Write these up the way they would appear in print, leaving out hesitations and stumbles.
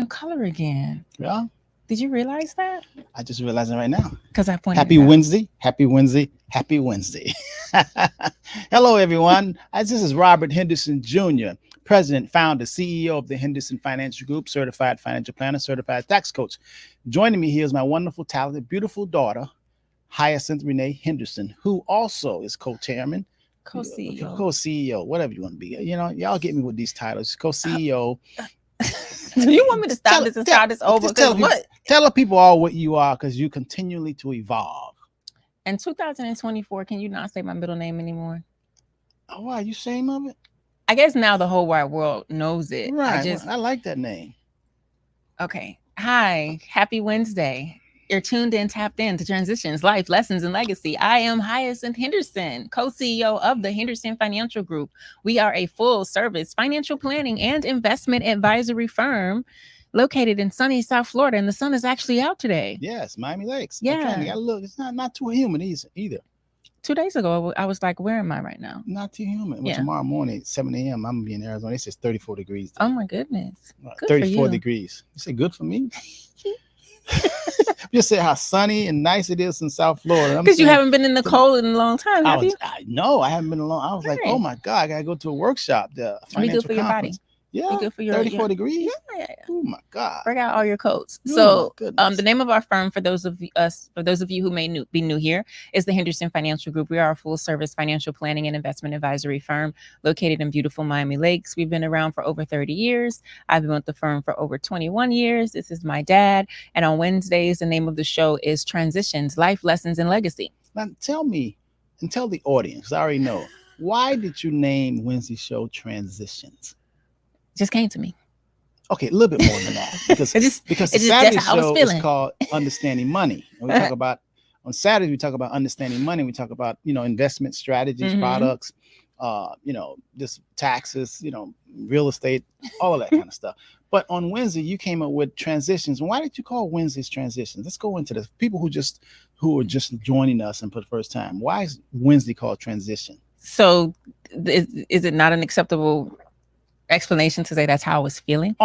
color again. Yeah, Did you realize that? I just realized it right now. Because I pointed Happy it out. Wednesday. Happy Wednesday. Happy Wednesday. Hello, everyone. This is Robert Henderson Jr., President, Founder, CEO of the Henderson Financial Group, Certified Financial Planner, Certified Tax Coach. Joining me here is my wonderful, talented, beautiful daughter, Hyacinth Renee Henderson, who also is co-chairman, Co-CEO. co-CEO, whatever you want to be. You know, y'all get me with these titles. Co-CEO. Do you want me to stop this and start this over? Because what? Tell the people all what you are, because you continually to evolve. In 2024, can you not say my middle name anymore? Oh, wow, you ashamed of it? I guess now the whole wide world knows it. Right. I like that name. Okay. Hi. Happy Wednesday. You're tuned in, tapped in to Transitions, Life, Lessons, and Legacy. I am Hyacinth Henderson, co-CEO of the Henderson Financial Group. We are a full-service financial planning and investment advisory firm located in sunny South Florida, and the sun is actually out today. Yes, Miami Lakes. Yeah. You gotta look. It's not too humid either. 2 days ago, I was like, where am I right now? Not too humid. Well, tomorrow morning, 7 a.m., I'm going to be in Arizona. It says 34 degrees. Oh, my goodness. Good 34 degrees. You say good for me? Just say how sunny and nice it is in South Florida. Because you haven't been in the cold in a long time, have you? No, I haven't been alone. I was like, oh my God, I got to go to a workshop. The financial good for your body. Yeah, good for your 34 degrees. Yeah. Oh my God! Break out all your coats. Oh, so, the name of our firm, for those of you who may be new here, is the Henderson Financial Group. We are a full-service financial planning and investment advisory firm located in beautiful Miami Lakes. We've been around for over 30 years. I've been with the firm for over 21 years. This is my dad, and on Wednesdays, the name of the show is Transitions: Life, Lessons, and Legacy. Now, tell me, and tell the audience. I already know. Why did you name Wednesday's show Transitions? Just came to me. Okay, a little bit more than that, because the Saturday show is called Understanding Money, and we talk about on Saturdays we talk about understanding money. We talk about investment strategies, products, just taxes, real estate, all of that kind of stuff. But on Wednesday you came up with Transitions. Why did you call Wednesdays Transitions? Let's go into this. People who are just joining us and for the first time, why is Wednesday called Transition? So, is it not an acceptable explanation to say that's how I was feeling?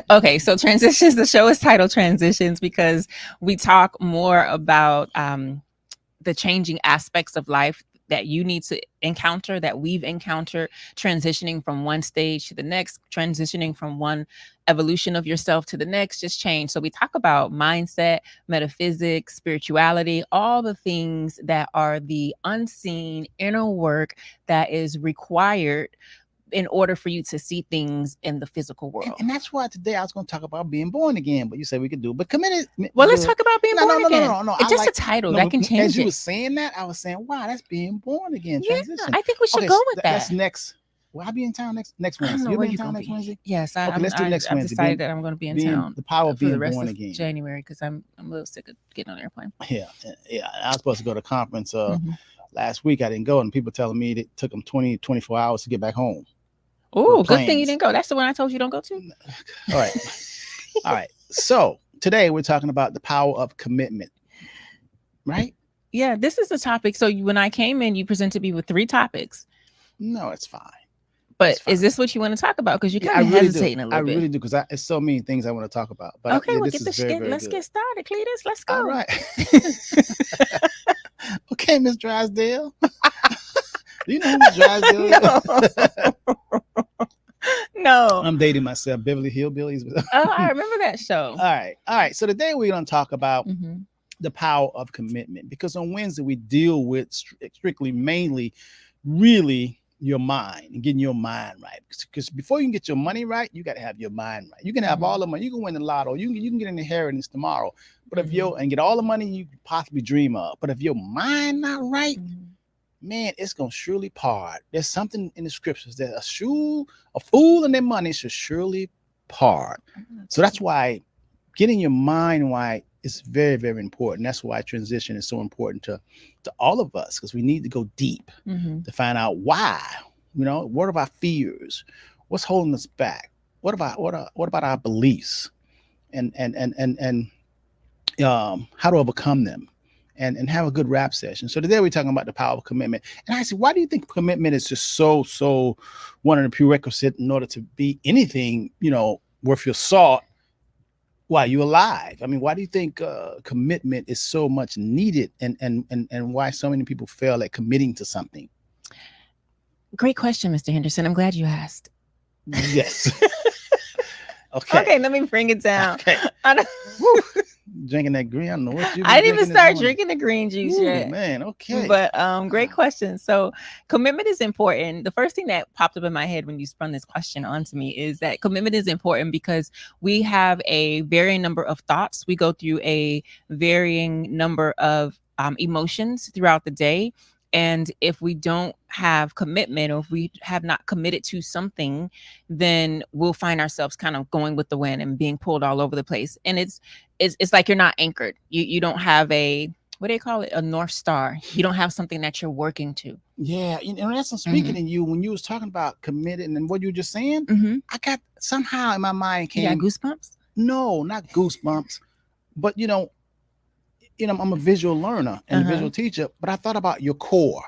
Okay, so Transitions, the show is titled Transitions because we talk more about the changing aspects of life that you need to encounter, that we've encountered, transitioning from one stage to the next, transitioning from one evolution of yourself to the next, just change. So we talk about mindset, metaphysics, spirituality, all the things that are the unseen inner work that is required in order for you to see things in the physical world. And that's why today I was going to talk about being born again, but you said we could do it. But committed. Well, let's talk about being born again. No. It's just a title that can change it. As you were saying that, I was saying, wow, that's being born again. Transition. Yeah, I think we should go with that. That's next. Will I be in town next Wednesday? You'll be in town next Wednesday? Yes. Okay, let's do next Wednesday. I've decided that I'm going to be in town the power of being for the rest born of again. January, because I'm a little sick of getting on an airplane. Yeah. I was supposed to go to a conference last week. I didn't go, and people telling me it took them 24 hours to get back home. Oh, good thing you didn't go. That's the one I told you don't go to. All right. So today we're talking about the power of commitment, right? Yeah, this is the topic. So when I came in, you presented me with 3 topics. No, it's fine. But is this what you want to talk about? Because you're kind of hesitating a little bit. I really do, because it's so many things I want to talk about. But okay, let's get started, Cletus. Let's go. All right. Okay, Miss Drysdale. Do you know who Miss Drysdale is? No. I'm dating myself, Beverly Hillbillies. Oh, I remember that show. All right. So today we're going to talk about the power of commitment, because on Wednesday we deal with mainly really your mind and getting your mind right. Because before you can get your money right, you got to have your mind right. You can have all the money. You can win the lotto. You can get an inheritance tomorrow. But if and get all the money you could possibly dream of. But if your mind not right, man, it's going to surely part. There's something in the scriptures that a fool and their money should surely part. So that's why getting your mind right is very, very important. That's why transition is so important to all of us, because we need to go deep to find out why. What are our fears? What's holding us back? What about our beliefs? And how to overcome them. And have a good rap session. So today we're talking about the power of commitment. And I said, why do you think commitment is just so one of the prerequisites in order to be anything, worth your salt while you're alive. I mean, why do you think commitment is so much needed, and why so many people fail at committing to something? Great question, Mr. Henderson. I'm glad you asked. Yes. Okay. Okay, let me bring it down. Okay. Drinking that green. I don't know what you. I didn't even start drinking the green juice yet. Man, okay. But great question. So commitment is important. The first thing that popped up in my head when you spun this question onto me is that commitment is important because we have a varying number of thoughts. We go through a varying number of emotions throughout the day. And if we don't have commitment, or if we have not committed to something, then we'll find ourselves kind of going with the wind and being pulled all over the place. And it's like you're not anchored. You don't have a, what do they call it? A North Star. You don't have something that you're working to. Yeah. And that's speaking in you, when you was talking about committed and what you were just saying, I got somehow in my mind came. You got goosebumps? No, not goosebumps. But I'm a visual learner and a visual teacher, but I thought about your core.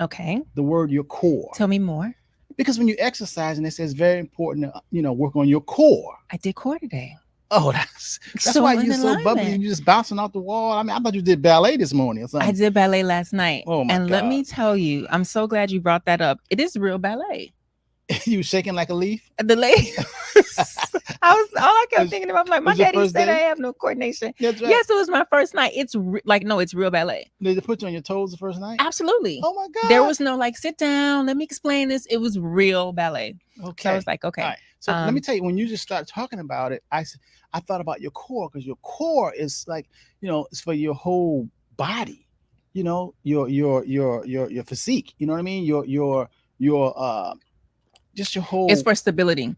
Okay. The word your core. Tell me more. Because when you exercise, and it says very important to, work on your core. I did core today. Oh, that's so why you're so bubbly and you're just bouncing off the wall. I mean, I thought you did ballet this morning or something. I did ballet last night. Oh my God. Let me tell you, I'm so glad you brought that up. It is real ballet. You shaking like a leaf? The lady. All I kept thinking about, like, my daddy said I have no coordination. That's right. Yes, it was my first night. It's it's real ballet. Did they put you on your toes the first night? Absolutely. Oh my God. There was no sit down, let me explain this. It was real ballet. Okay. So I was like, okay. All right. So let me tell you, when you just start talking about it, I thought about your core, because your core is like, it's for your whole body, your physique, you know what I mean? Your just your whole. It's for stability.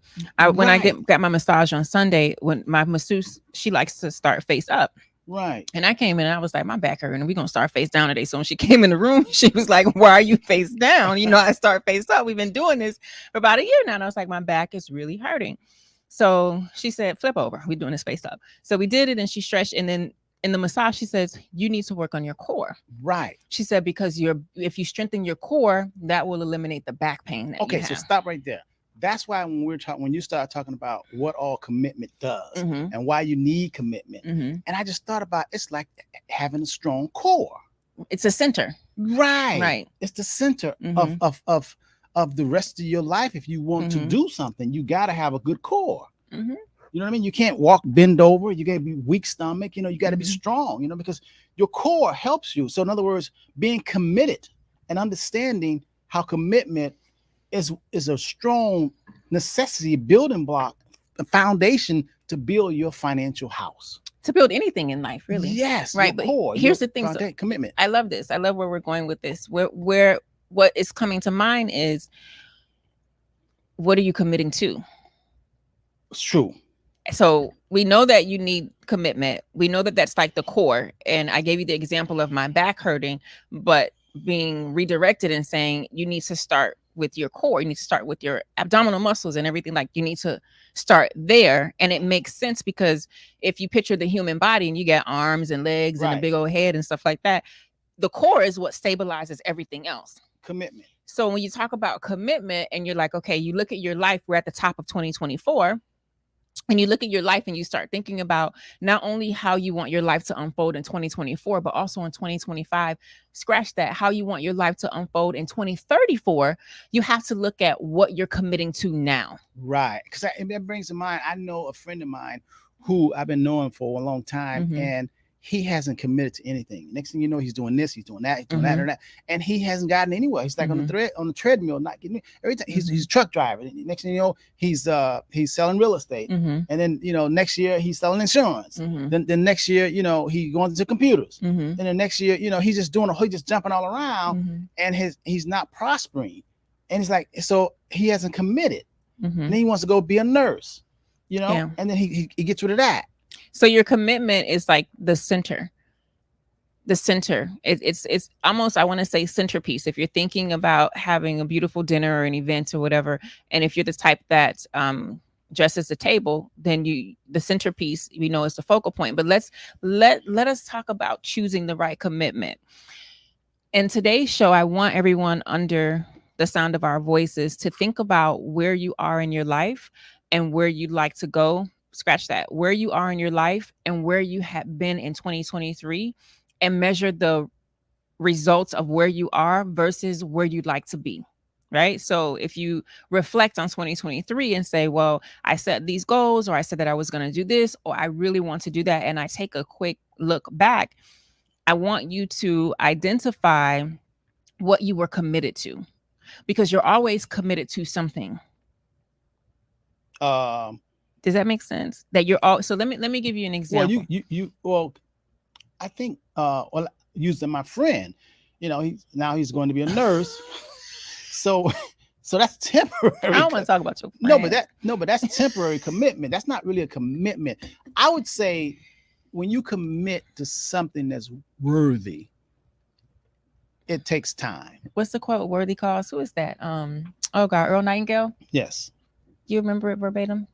When I got my massage on Sunday, when my masseuse, she likes to start face up. Right. And I came in and I was like, my back hurt, and we're going to start face down today. So when she came in the room, she was like, why are you face down? I start face up. We've been doing this for about a year now. And I was like, my back is really hurting. So she said, flip over. We're doing this face up. So we did it, and she stretched. And then in the massage, she says, you need to work on your core. Right. She said, because if you strengthen your core, that will eliminate the back pain. Okay, so stop right there. That's why when you start talking about what all commitment does and why you need commitment, and I just thought about, it's like having a strong core. It's a center. Right. It's the center of the rest of your life. If you want to do something, you got to have a good core. You know what I mean? You can't bend over. You got to be weak stomach. You got to be strong, because your core helps you. So in other words, being committed and understanding how commitment is a strong necessity, building block, a foundation to build your financial house. To build anything in life, really. Yes. Right. But here's the thing. So, commitment. I love this. I love where we're going with this. Where what is coming to mind is, what are you committing to? It's true. So we know that you need commitment. We know that that's like the core. And I gave you the example of my back hurting, but being redirected and saying you need to start with your core. You need to start with your abdominal muscles and everything. Like, you need to start there. And it makes sense, because if you picture the human body and you got arms and legs and a big old head and stuff like that, the core is what stabilizes everything else. Commitment. So when you talk about commitment and you're like, okay, you look at your life, we're at the top of 2024. And you look at your life and you start thinking about not only how you want your life to unfold in 2024, but also in 2025. Scratch that, how you want your life to unfold in 2034. You have to look at what you're committing to now. Right. Because that brings to mind, I know a friend of mine who I've been knowing for a long time, and he hasn't committed to anything. Next thing you know, he's doing this, he's doing that, he's doing that or that, and he hasn't gotten anywhere. He's like on the treadmill, not getting it. Every time he's a truck driver. Next thing you know, he's selling real estate, and then next year he's selling insurance. Then next year, he going into computers. Then the next year, he's just he's just jumping all around, and he's not prospering. And he's like, so he hasn't committed. And then he wants to go be a nurse, and then he gets rid of that. So your commitment is like the center. It's almost, I want to say, centerpiece. If you're thinking about having a beautiful dinner or an event or whatever, and if you're the type that dresses the table, then the centerpiece, is the focal point. But let us talk about choosing the right commitment. In today's show, I want everyone under the sound of our voices to think about where you are in your life, and where you'd like to go, scratch that, where you are in your life and where you have been in 2023, and measure the results of where you are versus where you'd like to be. Right. So if you reflect on 2023 and say, well, I set these goals, or I said that I was going to do this, or I really want to do that, and I take a quick look back, I want you to identify what you were committed to, because you're always committed to something. Does that make sense? That you're all, so let me give you an example. Well, I think using my friend, he's going to be a nurse. So that's temporary. I don't want to talk about your friend. But that's temporary commitment. That's not really a commitment. I would say when you commit to something that's worthy, it takes time. What's the quote? Worthy cause. Who is that? Oh God, Earl Nightingale. Yes. You remember it verbatim?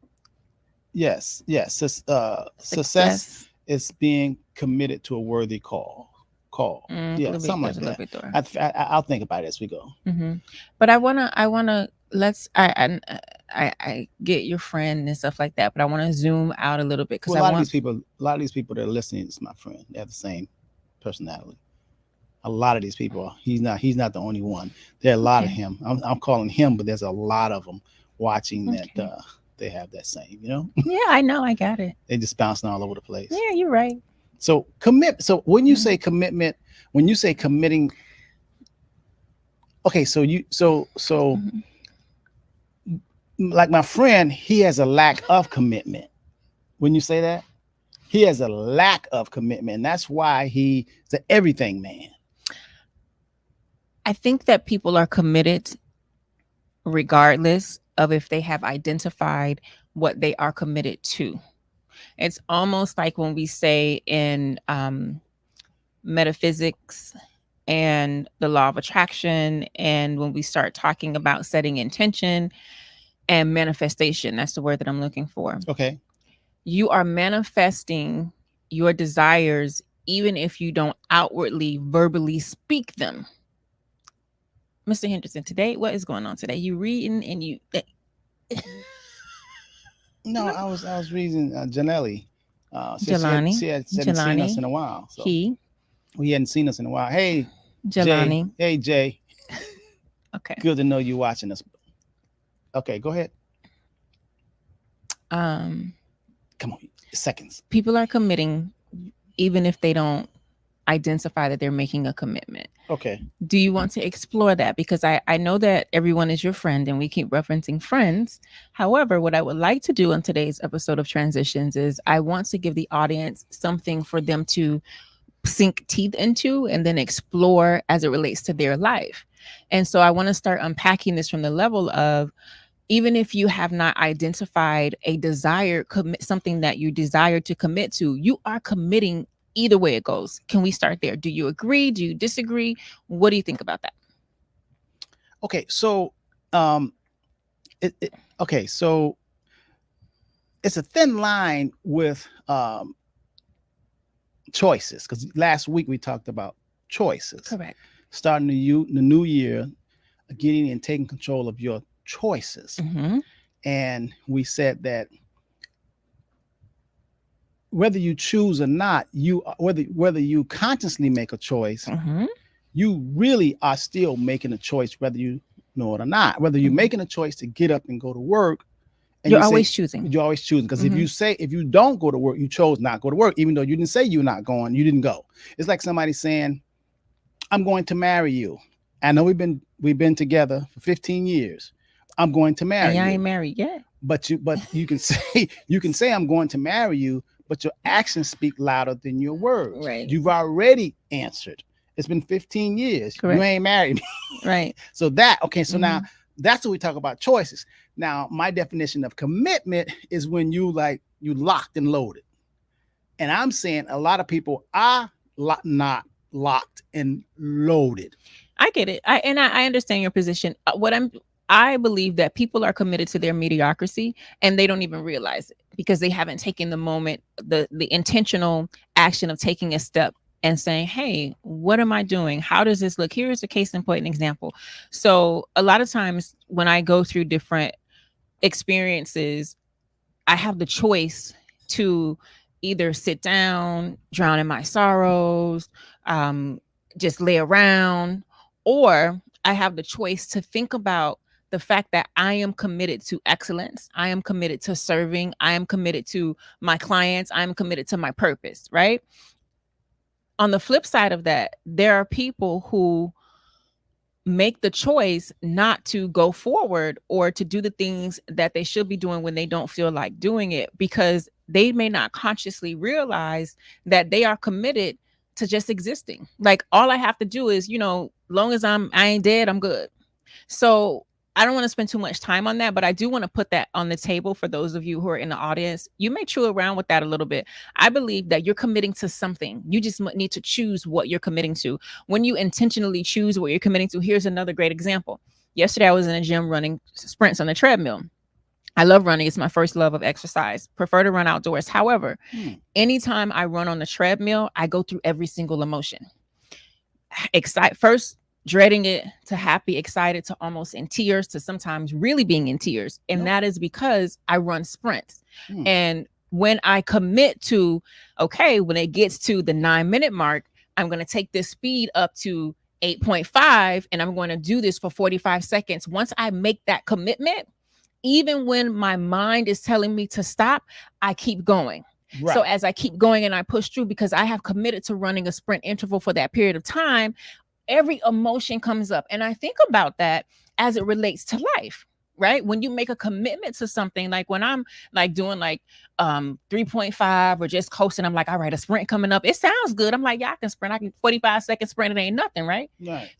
Yes. Success is being committed to a worthy call. Something like that. I'll think about it as we go. Mm-hmm. But I wanna I get your friend and stuff like that, but I want to zoom out a little bit, because a lot of these people that are listening is my friend. They have the same personality. A lot of these people, he's not the only one. There are a lot of him. I'm calling him, but there's a lot of them watching that they have that same. Yeah, I know. I got it. They just bouncing all over the place. Yeah, you're right. So when you say commitment, when you say committing, okay, like my friend, he has a lack of commitment. When you say that, he has a lack of commitment, and that's why he's an everything man. I think that people are committed regardless of if they have identified what they are committed to. It's almost like when we say in metaphysics and the law of attraction, and when we start talking about setting intention and manifestation, that's the word that I'm looking for. Okay. You are manifesting your desires even if you don't outwardly verbally speak them. Mr. Henderson, today, what is going on today? You reading and you... No, I was reading Janelli. Jelani. She hadn't seen us in a while. So we hadn't seen us in a while. Hey, Jelani. Jay. Hey, Jay. Okay. Good to know you watching us. Okay, go ahead. Come on, seconds. People are committing even if they don't identify that they're making a commitment. Okay. Do you want to explore that? Because I know that everyone is your friend and we keep referencing friends. However, what I would like to do on today's episode of Transitions is I want to give the audience something for them to sink teeth into and then explore as it relates to their life. And so I want to start unpacking this from the level of, even if you have not identified a desire, something that you desire to commit to, you are committing either way it goes. Can we start there? Do you agree? Do you disagree? What do you think about that? Okay, so so it's a thin line with choices, because last week we talked about choices. Correct. Starting the new year, getting and taking control of your choices. Mm-hmm. And we said that whether you choose or not, whether you consciously make a choice, mm-hmm. you really are still making a choice, whether you know it or not. Whether you're making a choice to get up and go to work, and you're always choosing. You're always choosing, because if you don't go to work, you chose not to go to work, even though you didn't say you're not going, you didn't go. It's like somebody saying, "I'm going to marry you. I know we've been together for 15 years. I'm going to marry you." I ain't married yet. But you can say I'm going to marry you, but your actions speak louder than your words. Right. You've already answered. It's been 15 years. Correct. You ain't married me. Right. So now that's what we talk about choices. Now, my definition of commitment is when you locked and loaded. And I'm saying a lot of people are not locked and loaded. I get it. I understand your position. I believe that people are committed to their mediocrity and they don't even realize it, because they haven't taken the moment, the intentional action of taking a step and saying, hey, what am I doing? How does this look? Here's a case in point, an example. So a lot of times when I go through different experiences, I have the choice to either sit down, drown in my sorrows, just lay around, or I have the choice to think about the fact that I am committed to excellence. I am committed to serving. I am committed to my clients. I am committed to my purpose, right? On the flip side of that, there are people who make the choice not to go forward or to do the things that they should be doing when they don't feel like doing it, because they may not consciously realize that they are committed to just existing. Like, all I have to do is, long as I ain't dead, I'm good. So I don't want to spend too much time on that, but I do want to put that on the table for those of you who are in the audience. You may chew around with that a little bit. I believe that you're committing to something. You just need to choose what you're committing to. When you intentionally choose what you're committing to, here's another great example. Yesterday, I was in a gym running sprints on the treadmill. I love running. It's my first love of exercise. Prefer to run outdoors. However, anytime I run on the treadmill, I go through every single emotion. First, dreading it, to happy, excited, to almost in tears, to sometimes really being in tears. And that is because I run sprints. And when I commit to, okay, when it gets to the 9-minute mark, I'm going to take this speed up to 8.5 and I'm going to do this for 45 seconds. Once I make that commitment, even when my mind is telling me to stop, I keep going. Right. So as I keep going and I push through, because I have committed to running a sprint interval for that period of time, every emotion comes up. And I think about that as it relates to life, right? When you make a commitment to something, like when I'm like doing like 3.5 or just coasting, I'm like, all right, a sprint coming up. It sounds good. I'm like, yeah, I can sprint. I can 45-second sprint. It ain't nothing, right?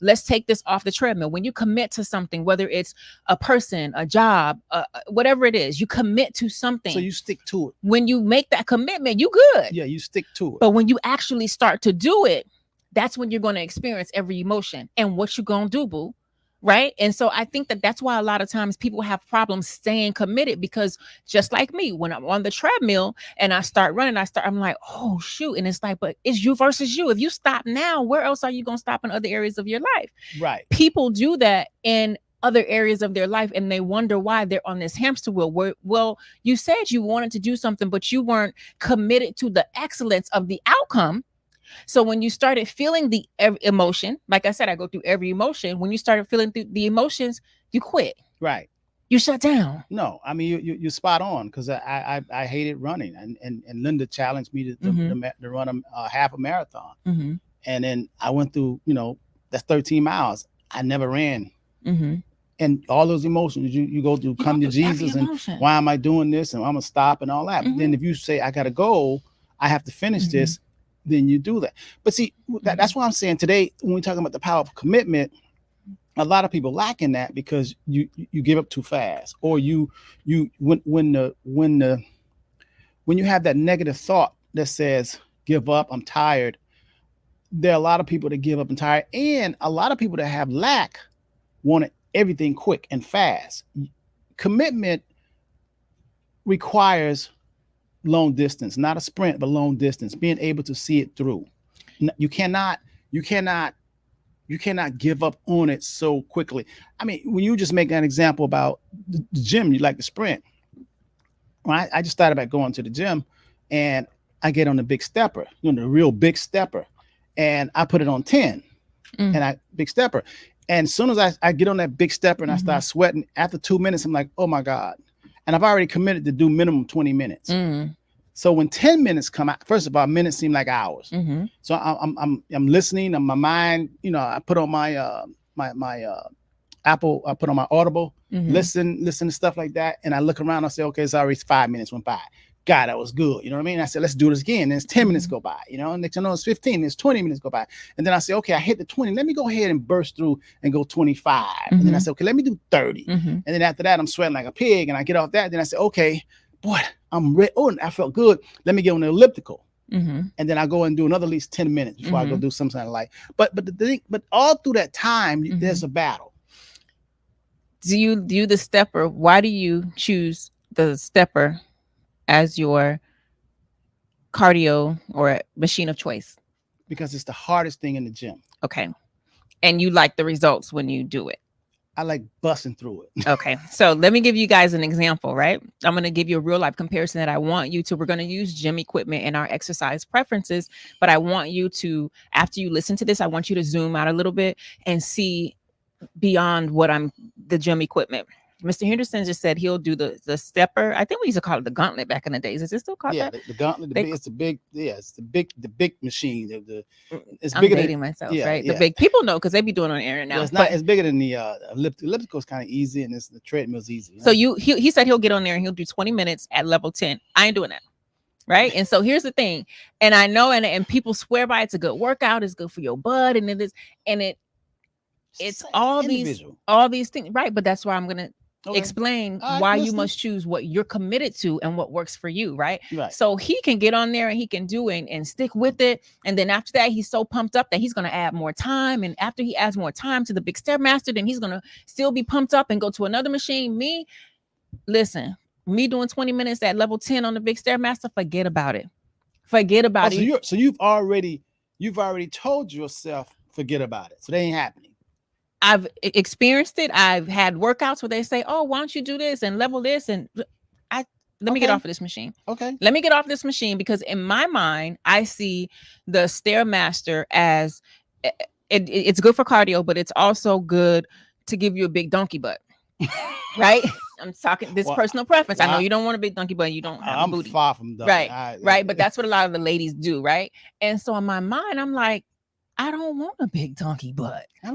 Let's take this off the treadmill. When you commit to something, whether it's a person, a job, whatever it is, you commit to something. So you stick to it. When you make that commitment, you good. Yeah, you stick to it. But when you actually start to do it, that's when you're going to experience every emotion. And what you going to do, boo? Right. And so I think that that's why a lot of times people have problems staying committed, because just like me, when I'm on the treadmill and I start running, I'm like, oh, shoot. And it's like, but it's you versus you. If you stop now, where else are you going to stop in other areas of your life? Right. People do that in other areas of their life and they wonder why they're on this hamster wheel. Well, you said you wanted to do something, but you weren't committed to the excellence of the outcome. So when you started feeling the emotion, like I said, I go through every emotion. When you started feeling the emotions, you quit. Right. You shut down. No, I mean, you're spot on, because I hated running, and Linda challenged me to run a half a marathon. And then I went through, that's 13 miles. I never ran. And all those emotions you go through, come to Jesus and why am I doing this? And I'm going to stop and all that. But then if you say, I got to go, I have to finish this, then you do that. But see, that's why I'm saying today, when we're talking about the power of commitment, a lot of people lack in that, because you give up too fast, or when you have that negative thought that says, give up, I'm tired. There are a lot of people that give up and tired, and a lot of people that have lack want everything quick and fast. Commitment requires long distance, not a sprint, but long distance, being able to see it through. You cannot give up on it so quickly. I mean, when you just make an example about the gym, you like to sprint. When I just thought about going to the gym, and I get on the big stepper, the real big stepper, and I put it on 10, and big stepper. And as soon as I get on that big stepper and I start sweating, after 2 minutes, I'm like, oh my God. And I've already committed to do minimum 20 minutes. So when 10 minutes come out, first of all, minutes seem like hours. So I'm listening, and my mind, I put on my my Apple, I put on my Audible, listen to stuff like that. And I look around, I say, okay, it's already 5 minutes went by. God, that was good. You know what I mean? I said, let's do this again. Then it's 10 minutes go by, and next thing I know, it's 15, it's 20 minutes go by. And then I say, okay, I hit the 20. Let me go ahead and burst through and go 25. And then I said, okay, let me do 30. And then after that, I'm sweating like a pig, and I get off that. Then I say, okay, boy, I'm ready. Oh, I felt good. Let me get on the elliptical. And then I go and do another at least 10 minutes before I go do something like. But all through that time, there's a battle. Do you do the stepper? Why do you choose the stepper as your cardio or machine of choice? Because it's the hardest thing in the gym. Okay. And you like the results when you do it? I like busting through it. Okay, so let me give you guys an example, right? I'm going to give you a real life comparison that I want you to. We're going to use gym equipment in our exercise preferences, but I want you to, after you listen to this, I want you to zoom out a little bit and see beyond the gym equipment. Mr. Henderson just said he'll do the stepper. I think we used to call it the gauntlet back in the days. Is it still called that? The gauntlet. It's the big machine. It's I'm bigger dating than myself, right? The big people know because they be doing it on air now. It's not. It's bigger than the elliptical. Is kind of easy, and the treadmill's easy. So he said he'll get on there and he'll do 20 minutes at level 10. I ain't doing that. Right. And so here's the thing. And I know, and people swear by it's a good workout, it's good for your butt, and it's all these things, right? But that's why I'm gonna explain why you must choose what you're committed to and what works for you, right? So he can get on there and he can do it and stick with it. And then after that, he's so pumped up that he's gonna add more time. And after he adds more time to the big Stairmaster, then he's gonna still be pumped up and go to another machine. Me doing 20 minutes at level 10 on the big Stairmaster, forget about it. Forget about it. So you've already told yourself forget about it. So they ain't happening. I've experienced it. I've had workouts where they say, "Oh, why don't you do this and level this?" And let me get off of this machine. Okay. Let me get off this machine because in my mind, I see the Stairmaster as it's good for cardio, but it's also good to give you a big donkey butt. Right? I'm talking personal preference. I know you don't want a big donkey butt. You don't have a booty. I'm far from donkey. Right. But that's what a lot of the ladies do, right? And so in my mind, I'm like, I don't want a big donkey butt. I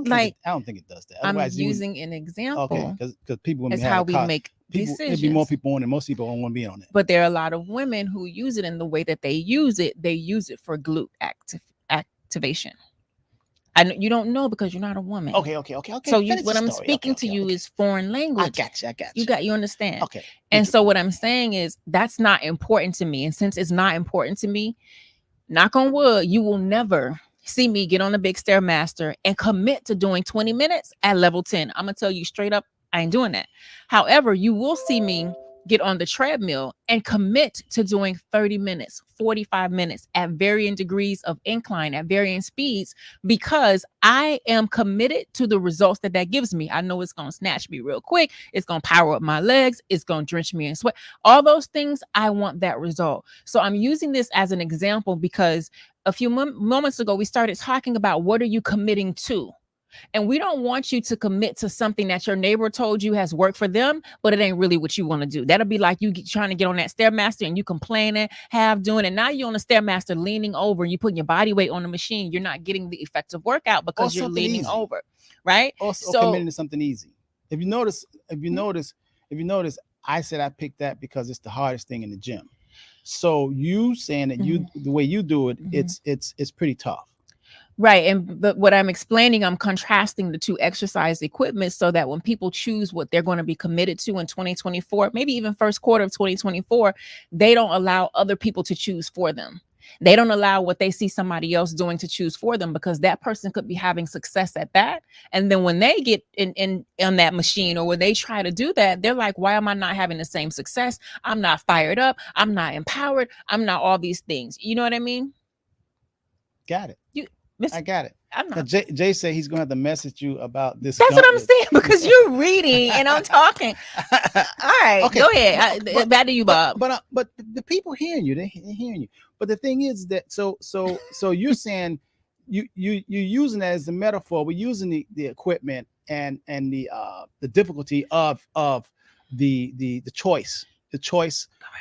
don't think it does that. Otherwise, I'm using an example. Okay, because people is how we make decisions. There'd be more people on it. Most people don't want to be on it. But there are a lot of women who use it in the way that they use it. They use it for glute activation. You don't know because you're not a woman. Okay. So what I'm speaking to you is foreign language. I got you. You understand. Okay. And so what I'm saying is that's not important to me. And since it's not important to me, knock on wood, you will never see me get on the big Stairmaster and commit to doing 20 minutes at level 10. I'm gonna tell you straight up, I ain't doing that. However, you will see me get on the treadmill and commit to doing 30 minutes, 45 minutes at varying degrees of incline, at varying speeds, because I am committed to the results that gives me. I know it's going to snatch me real quick. It's going to power up my legs. It's going to drench me in sweat. All those things, I want that result. So I'm using this as an example because a few moments ago, we started talking about what are you committing to? And we don't want you to commit to something that your neighbor told you has worked for them, but it ain't really what you want to do. That'll be like you trying to get on that Stairmaster and you complaining, doing it. Now you're on the Stairmaster leaning over and you putting your body weight on the machine. You're not getting the effective workout because you're leaning over, right? So committing to something easy. If you notice, I said I picked that because it's the hardest thing in the gym. So you saying that the way you do it, it's pretty tough. Right. But what I'm explaining, I'm contrasting the two exercise equipment so that when people choose what they're going to be committed to in 2024, maybe even first quarter of 2024, they don't allow other people to choose for them. They don't allow what they see somebody else doing to choose for them because that person could be having success at that. And then when they get in that machine or when they try to do that, they're like, why am I not having the same success? I'm not fired up. I'm not empowered. I'm not all these things. You know what I mean? Got it. I got it. I'm not. Jay said he's going to have to message you about this. That's what I'm saying because you're reading and I'm talking. All right, okay. Go ahead. Back to you, Bob. But the people hearing you, they're hearing you. But the thing is that so you're saying you're using that as the metaphor. We're using the equipment and the difficulty of the choice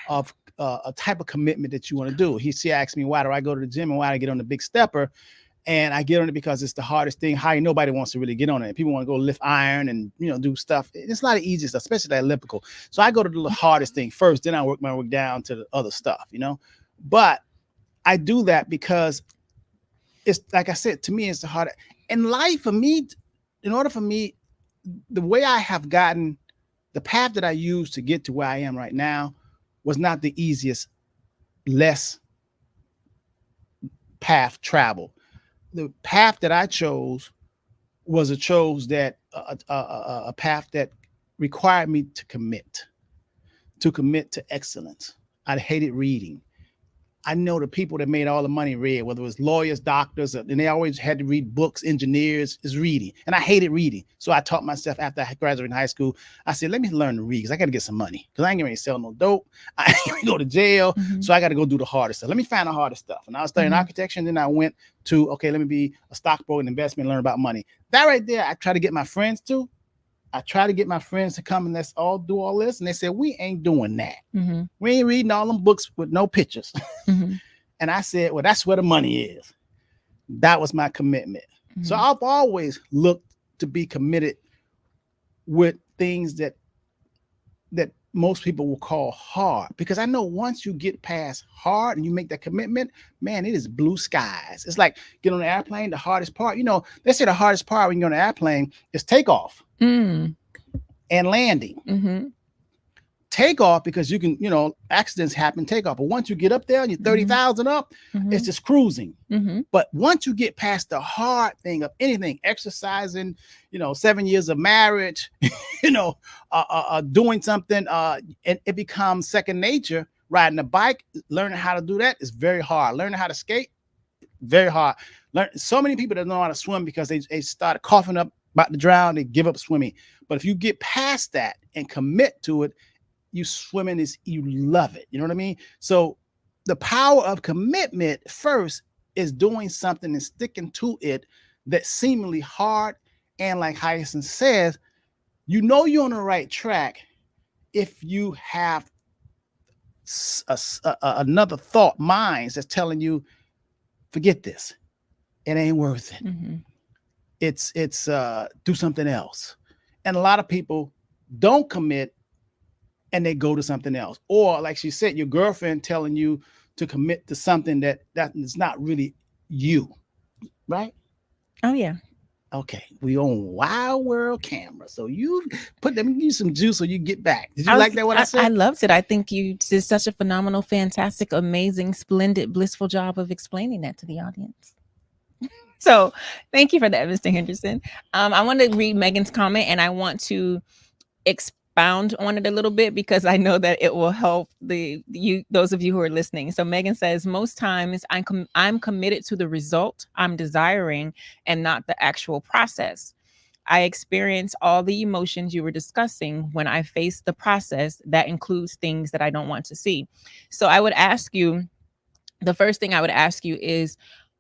of a type of commitment that you want to do. She asked me, why do I go to the gym and why do I get on the big stepper? And I get on it because it's the hardest thing. Nobody wants to really get on it. People want to go lift iron and do stuff. It's not the easiest, especially the elliptical. So I go to the hardest thing first, then I work my way down to the other stuff, But I do that because it's like I said, to me, it's the hardest. In life, for me, in order for me, the way I have gotten, the path that I used to get to where I am right now was not the easiest, less path travel. The path that I chose was a path that required me to commit to excellence. I hated reading. I know the people that made all the money read, whether it was lawyers, doctors, and they always had to read books. Engineers is reading, and I hated reading. So I taught myself after I graduated high school. I said, let me learn to read because I got to get some money because I ain't going to sell no dope. I ain't going to go to jail. So I got to go do the hardest stuff. Let me find the hardest stuff. And I was studying architecture, and then I went to, okay, let me be a stockbroker and investment, learn about money. That right there, I try to get my friends to. I try to get my friends to come and let's all do all this. And they said, we ain't doing that. We ain't reading all them books with no pictures. And I said, well, that's where the money is. That was my commitment. So I've always looked to be committed with things that most people will call hard, because I know once you get past hard and you make that commitment, man, it is blue skies. It's like get on an airplane. The hardest part, they say the hardest part when you're on an airplane is takeoff and landing. Takeoff, because you can, accidents happen, takeoff. But once you get up there and you're 30,000 up, it's just cruising. But once you get past the hard thing of anything, exercising, 7 years of marriage, doing something, and it becomes second nature. Riding a bike, learning how to do that is very hard. Learning how to skate, very hard. So many people that know how to swim because they started coughing up about to drown, they give up swimming. But if you get past that and commit to it, you swimming you love it. You know what I mean? So the power of commitment first is doing something and sticking to it that's seemingly hard. And like Hyacinth says, you're on the right track if you have another thought, minds that's telling you, forget this. It ain't worth it. It's do something else. And a lot of people don't commit and they go to something else. Or like she said, your girlfriend telling you to commit to something that is not really you, right? Oh, yeah. Okay, we on Wild World Camera. So you give you some juice so you get back. Did you like that, what I said? I loved it. I think you did such a phenomenal, fantastic, amazing, splendid, blissful job of explaining that to the audience. So thank you for that, Mr. Henderson. I want to read Megan's comment, and I want to expound on it a little bit because I know that it will help those of you who are listening. So Megan says, most times I'm committed to the result I'm desiring and not the actual process. I experience all the emotions you were discussing when I face the process that includes things that I don't want to see. So I would ask you, the first thing I would ask you is,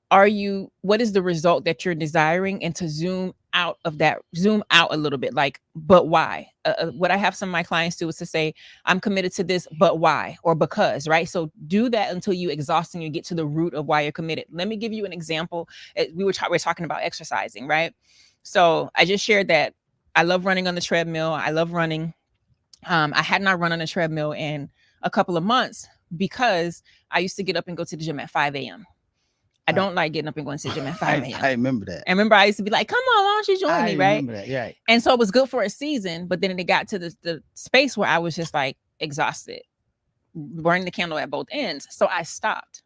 what is the result that you're desiring, and to zoom out a little bit, like, but why? What I have some of my clients do is to say, I'm committed to this, but why? Or because, right? So do that until you exhaust and you get to the root of why you're committed. Let me give you an example. We're talking about exercising, right? So I just shared that I love running on the treadmill. I love running. I had not run on a treadmill in a couple of months because I used to get up and go to the gym at 5 a.m. I don't like getting up and going to the gym at 5 a.m. I remember that. I remember I used to be like, come on, why don't you join me, right? I remember that, yeah. And so it was good for a season, but then it got to the space where I was just like exhausted, burning the candle at both ends. So I stopped.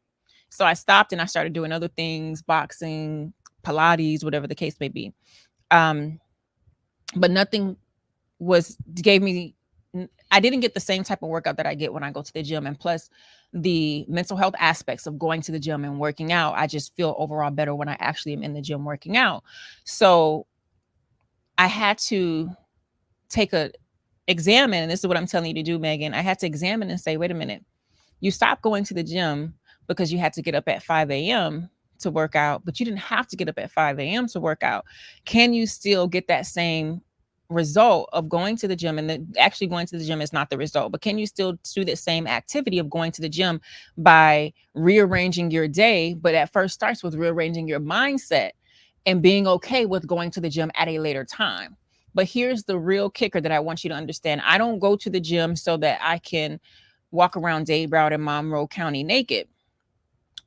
And I started doing other things, boxing, Pilates, whatever the case may be. But nothing gave me, I didn't get the same type of workout that I get when I go to the gym. And plus the mental health aspects of going to the gym and working out, I just feel overall better when I actually am in the gym working out. So I had to examine, and this is what I'm telling you to do, Megan. I had to examine and say, wait a minute, you stopped going to the gym because you had to get up at 5 a.m. to work out, but you didn't have to get up at 5 a.m. to work out. Can you still get that same result of going to the gym? And actually going to the gym is not the result, but can you still do the same activity of going to the gym by rearranging your day? But at first starts with rearranging your mindset and being okay with going to the gym at a later time. But here's the real kicker that I want you to understand. I don't go to the gym so that I can walk around Dade, Broward, and Monroe County naked.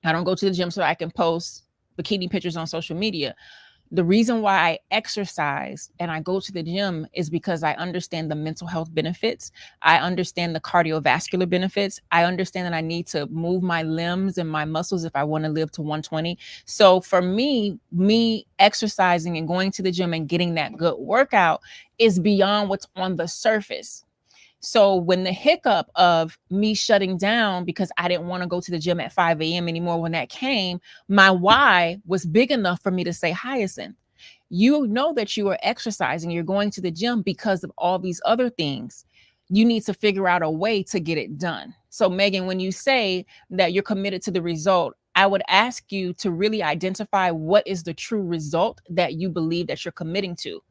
I don't go to the gym so I can post bikini pictures on social media. The reason why I exercise and I go to the gym is because I understand the mental health benefits. I understand the cardiovascular benefits. I understand that I need to move my limbs and my muscles if I want to live to 120. So for me exercising and going to the gym and getting that good workout is beyond what's on the surface. So when the hiccup of me shutting down because I didn't want to go to the gym at 5 a.m. anymore, when that came, my why was big enough for me to say, Hyacinth, you know that you are exercising, you're going to the gym because of all these other things. You need to figure out a way to get it done. So Megan, when you say that you're committed to the result, I would ask you to really identify what is the true result that you believe that you're committing to.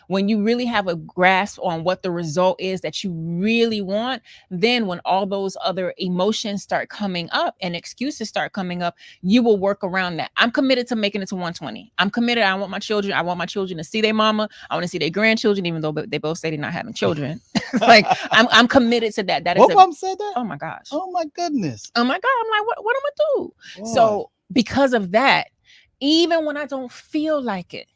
When you really have a grasp on what the result is that you really want, then when all those other emotions start coming up and excuses start coming up, you will work around that. I'm committed to making it to 120. I'm committed. I want my children to see their mama. I want to see their grandchildren, even though they both say they're not having children. Like I'm committed to that. That is both of them said that? Oh my gosh. Oh my goodness. Oh my God. I'm like, what am I do? Boy. So because of that, even when I don't feel like it,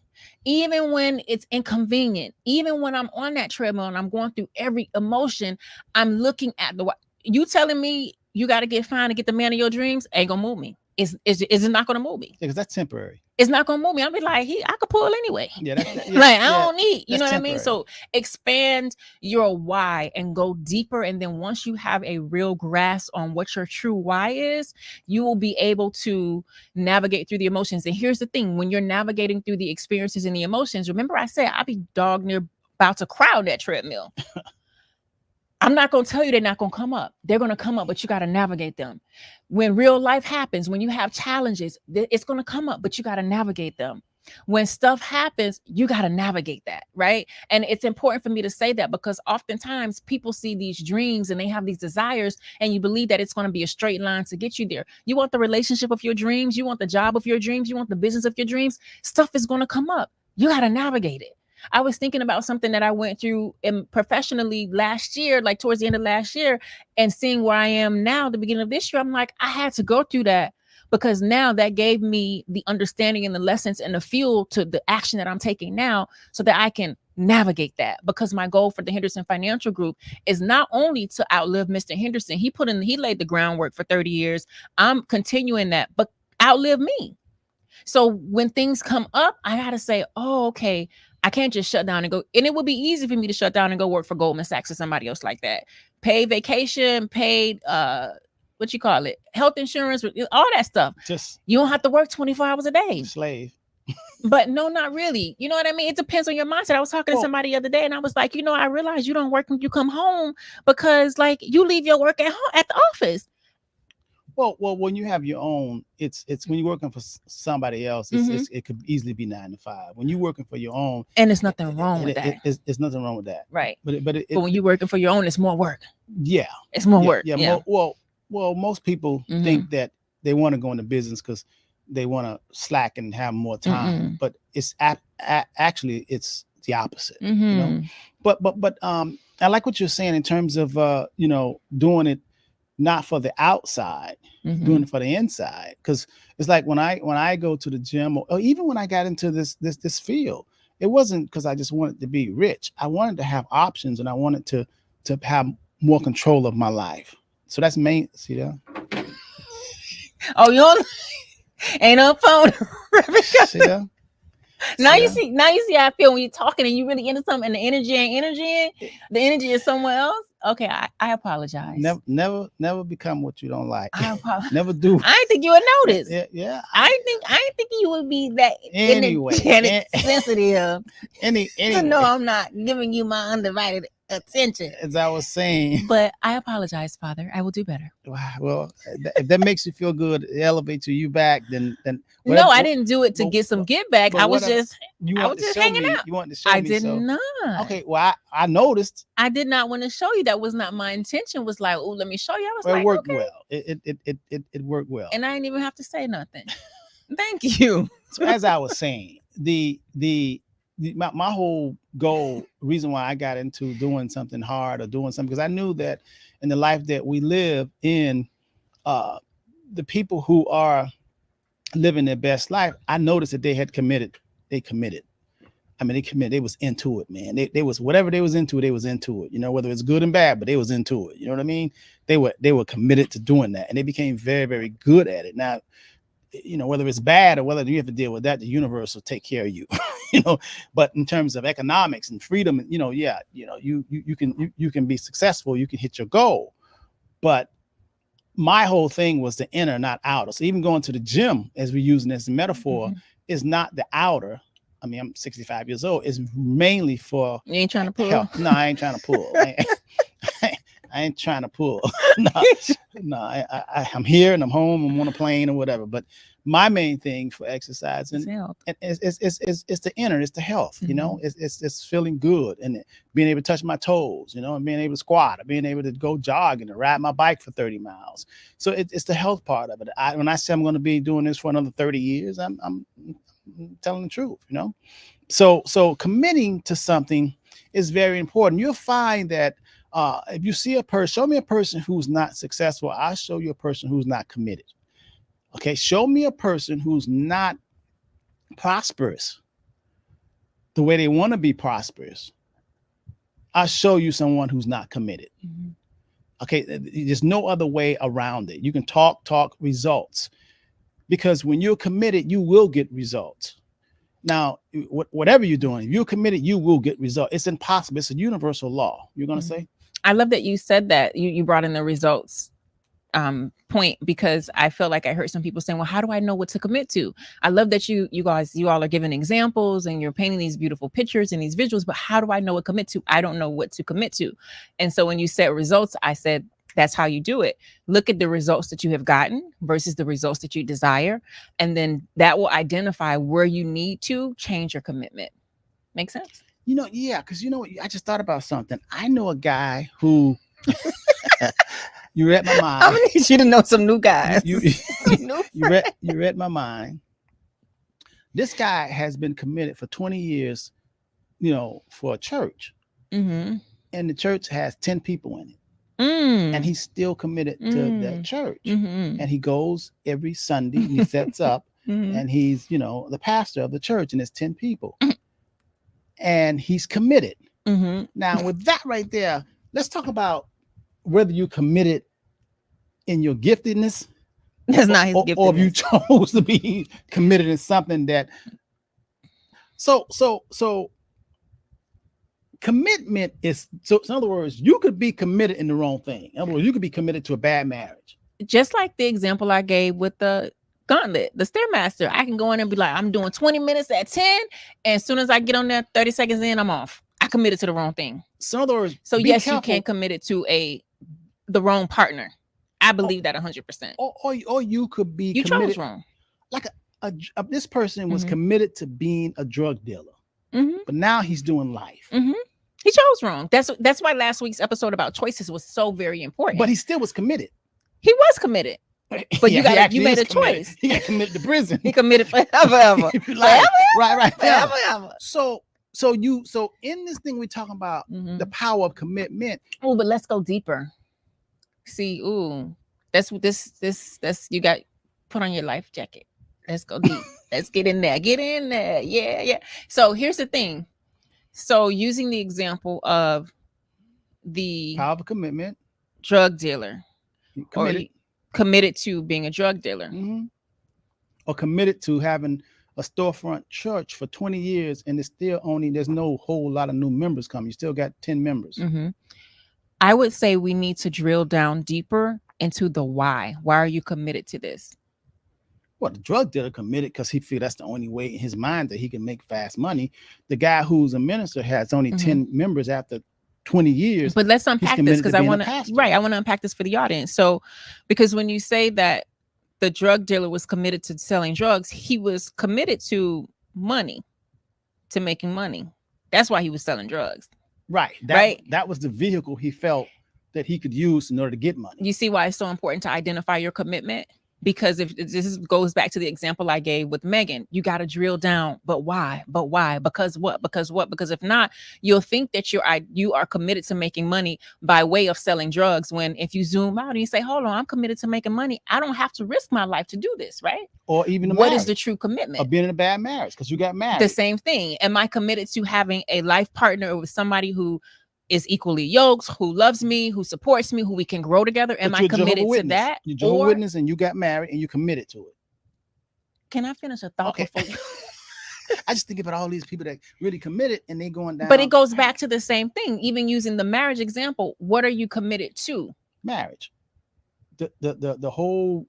even when it's inconvenient, even when I'm on that treadmill and I'm going through every emotion, I'm looking at you telling me you got to get fine to get the man of your dreams ain't gonna move me. Is it not gonna move me? Because that's temporary. It's not gonna move me. I'll be like, I could pull anyway. Yeah, like I don't need, you know what temporary. I mean? So expand your why and go deeper. And then once you have a real grasp on what your true why is, you will be able to navigate through the emotions. And here's the thing: when you're navigating through the experiences and the emotions, remember I said I'll be dog near about to crowd that treadmill. I'm not going to tell you they're not going to come up. They're going to come up, but you got to navigate them. When real life happens, when you have challenges, it's going to come up, but you got to navigate them. When stuff happens, you got to navigate that, right? And it's important for me to say that because oftentimes people see these dreams and they have these desires and you believe that it's going to be a straight line to get you there. You want the relationship of your dreams. You want the job of your dreams. You want the business of your dreams. Stuff is going to come up. You got to navigate it. I was thinking about something that I went through professionally last year, like towards the end of last year, and seeing where I am now, the beginning of this year. I'm like, I had to go through that because now that gave me the understanding and the lessons and the fuel to the action that I'm taking now so that I can navigate that. Because my goal for the Henderson Financial Group is not only to outlive Mr. Henderson. He laid the groundwork for 30 years. I'm continuing that, but outlive me. So when things come up, I got to say, oh, okay, I can't just shut down and go. And it would be easy for me to shut down and go work for Goldman Sachs or somebody else like that. Paid vacation, paid, health insurance, all that stuff. Just you don't have to work 24 hours a day. Slave. But no, not really. You know what I mean? It depends on your mindset. I was talking to somebody the other day and I was like, I realized you don't work when you come home because like you leave your work at home at the office. Well, when you have your own, it's when you're working for somebody else, it could easily be 9 to 5. When you're working for your own, and there's nothing wrong with that. It's nothing wrong with that, right? But when you're working for your own, it's more work. Yeah, it's more work. Yeah. Well, most people think that they want to go into business because they want to slack and have more time, but it's actually it's the opposite. You know, but I like what you're saying in terms of doing it. Not for the outside, doing it for the inside. Because it's like when I go to the gym or even when I got into this field, it wasn't because I just wanted to be rich. I wanted to have options and I wanted to have more control of my life. So that's main. See that? Oh, you don't ain't no phone. See that? Now you see how I feel when you're talking and you really into something and the energy ain't energy. The energy is somewhere else. Okay, I apologize. Never become what you don't like. I apologize. Never do. I didn't think you would notice. Yeah. I didn't think you would be that energetic, sensitive. To know I'm not giving you my undivided attention. As I was saying. But I apologize, Father. I will do better. Well, if that makes you feel good, it elevates you back, then no, I didn't do it to get some get back. I was just hanging out. You wanted to show me. I did not. Okay, well, I noticed. I did not want to show you. That was not my intention. Was like, oh, let me show you. I was it worked well. It worked well. And I didn't even have to say nothing. Thank you. So as I was saying, my whole goal, reason why I got into doing something hard or doing something, because I knew that in the life that we live in, the people who are living their best life, I noticed that they committed. I mean, they committed. They was into it, man. They was whatever they was into. They was into it. You know, whether it's good and bad, but they was into it. You know what I mean? They were committed to doing that, and they became very, very good at it. Now, whether it's bad or whether you have to deal with that, the universe will take care of you. But in terms of economics and freedom, you can be successful, you can hit your goal. But my whole thing was the inner, not outer. So even going to the gym, as we're using this metaphor, is not the outer. I mean, I'm 65 years old. It's mainly for you ain't trying to pull. Health. No, I ain't trying to pull. I ain't trying to pull. I'm here and I'm home. I'm on a plane or whatever. But my main thing for exercise and it's the inner, it's the health. It's feeling good and being able to touch my toes. And being able to squat, or being able to go jogging or ride my bike for 30 miles. So it's the health part of it. When I say I'm going to be doing this for another 30 years, I'm telling the truth. So committing to something is very important. You'll find that. If you see a person, show me a person who's not successful. I'll show you a person who's not committed. Okay. Show me a person who's not prosperous the way they want to be prosperous. I'll show you someone who's not committed. Okay. There's no other way around it. You can talk results, because when you're committed, you will get results. Now, whatever you're doing, if you're committed, you will get results. It's impossible. It's a universal law. You're going to say? I love that you said that. You brought in the results point, because I feel like I heard some people saying, well, how do I know what to commit to? I love that you all are giving examples and you're painting these beautiful pictures and these visuals, but how do I know what to commit to? I don't know what to commit to. And so when you said results, I said, that's how you do it. Look at the results that you have gotten versus the results that you desire. And then that will identify where you need to change your commitment. Make sense? Yeah, because I just thought about something. I know a guy who you read my mind. I need you to know some new guys. You read my mind. This guy has been committed for 20 years, for a church. And the church has 10 people in it. And he's still committed to that church. And he goes every Sunday and he sets up and he's, the pastor of the church, and it's 10 people. And he's committed. Now, with that right there, let's talk about whether you committed in your giftedness. That's not his giftedness. Or if you chose to be committed in something that. So commitment is, so in other words, you could be committed in the wrong thing. In other words, you could be committed to a bad marriage. Just like the example I gave with the gauntlet, the Stairmaster. I can go in and be like, I'm doing 20 minutes at 10. And as soon as I get on there, 30 seconds in, I'm off. I committed to the wrong thing. So in other words, so yes, careful. You can commit it to the wrong partner. I believe that 100%. Or you could be committed. You chose wrong. Like this person was committed to being a drug dealer, but now he's doing life. He chose wrong. That's why last week's episode about choices was so very important. But he still was committed. He was committed. But you made a choice. He got committed to prison. He committed forever. Right. Forever. So in this thing we're talking about the power of commitment. Oh, but let's go deeper. See, that's you got put on your life jacket. Let's go deep. Let's get in there. Get in there. Yeah. So here's the thing. So using the example of the power of commitment, drug dealer, committed to being a drug dealer, or committed to having a storefront church for 20 years, and there's no whole lot of new members coming. You still got 10 members. I would say we need to drill down deeper into the why. Why are you committed to this? Well, the drug dealer committed because he feels that's the only way in his mind that he can make fast money. The guy who's a minister has only 10 members after 20 years. But let's unpack this, because I want to unpack this for the audience. So, because when you say that the drug dealer was committed to selling drugs, he was committed to money, to making money. That's why he was selling drugs. Right. That was the vehicle he felt that he could use in order to get money. You see why it's so important to identify your commitment? Because if this goes back to the example I gave with Megan, you got to drill down. But why? Because what? Because if not, you'll think that you are committed to making money by way of selling drugs. When if you zoom out and you say, hold on, I'm committed to making money. I don't have to risk my life to do this, right? Or even what is the true commitment? Of being in a bad marriage because you got married. The same thing. Am I committed to having a life partner with somebody who is equally yoked, who loves me, who supports me, who we can grow together? Am I committed to that? You're Jehovah's Witness and you got married and you committed to it. Can I finish a thought before you? I just think about all these people that really committed and they going down. But it goes back to the same thing. Even using the marriage example, what are you committed to? Marriage. The whole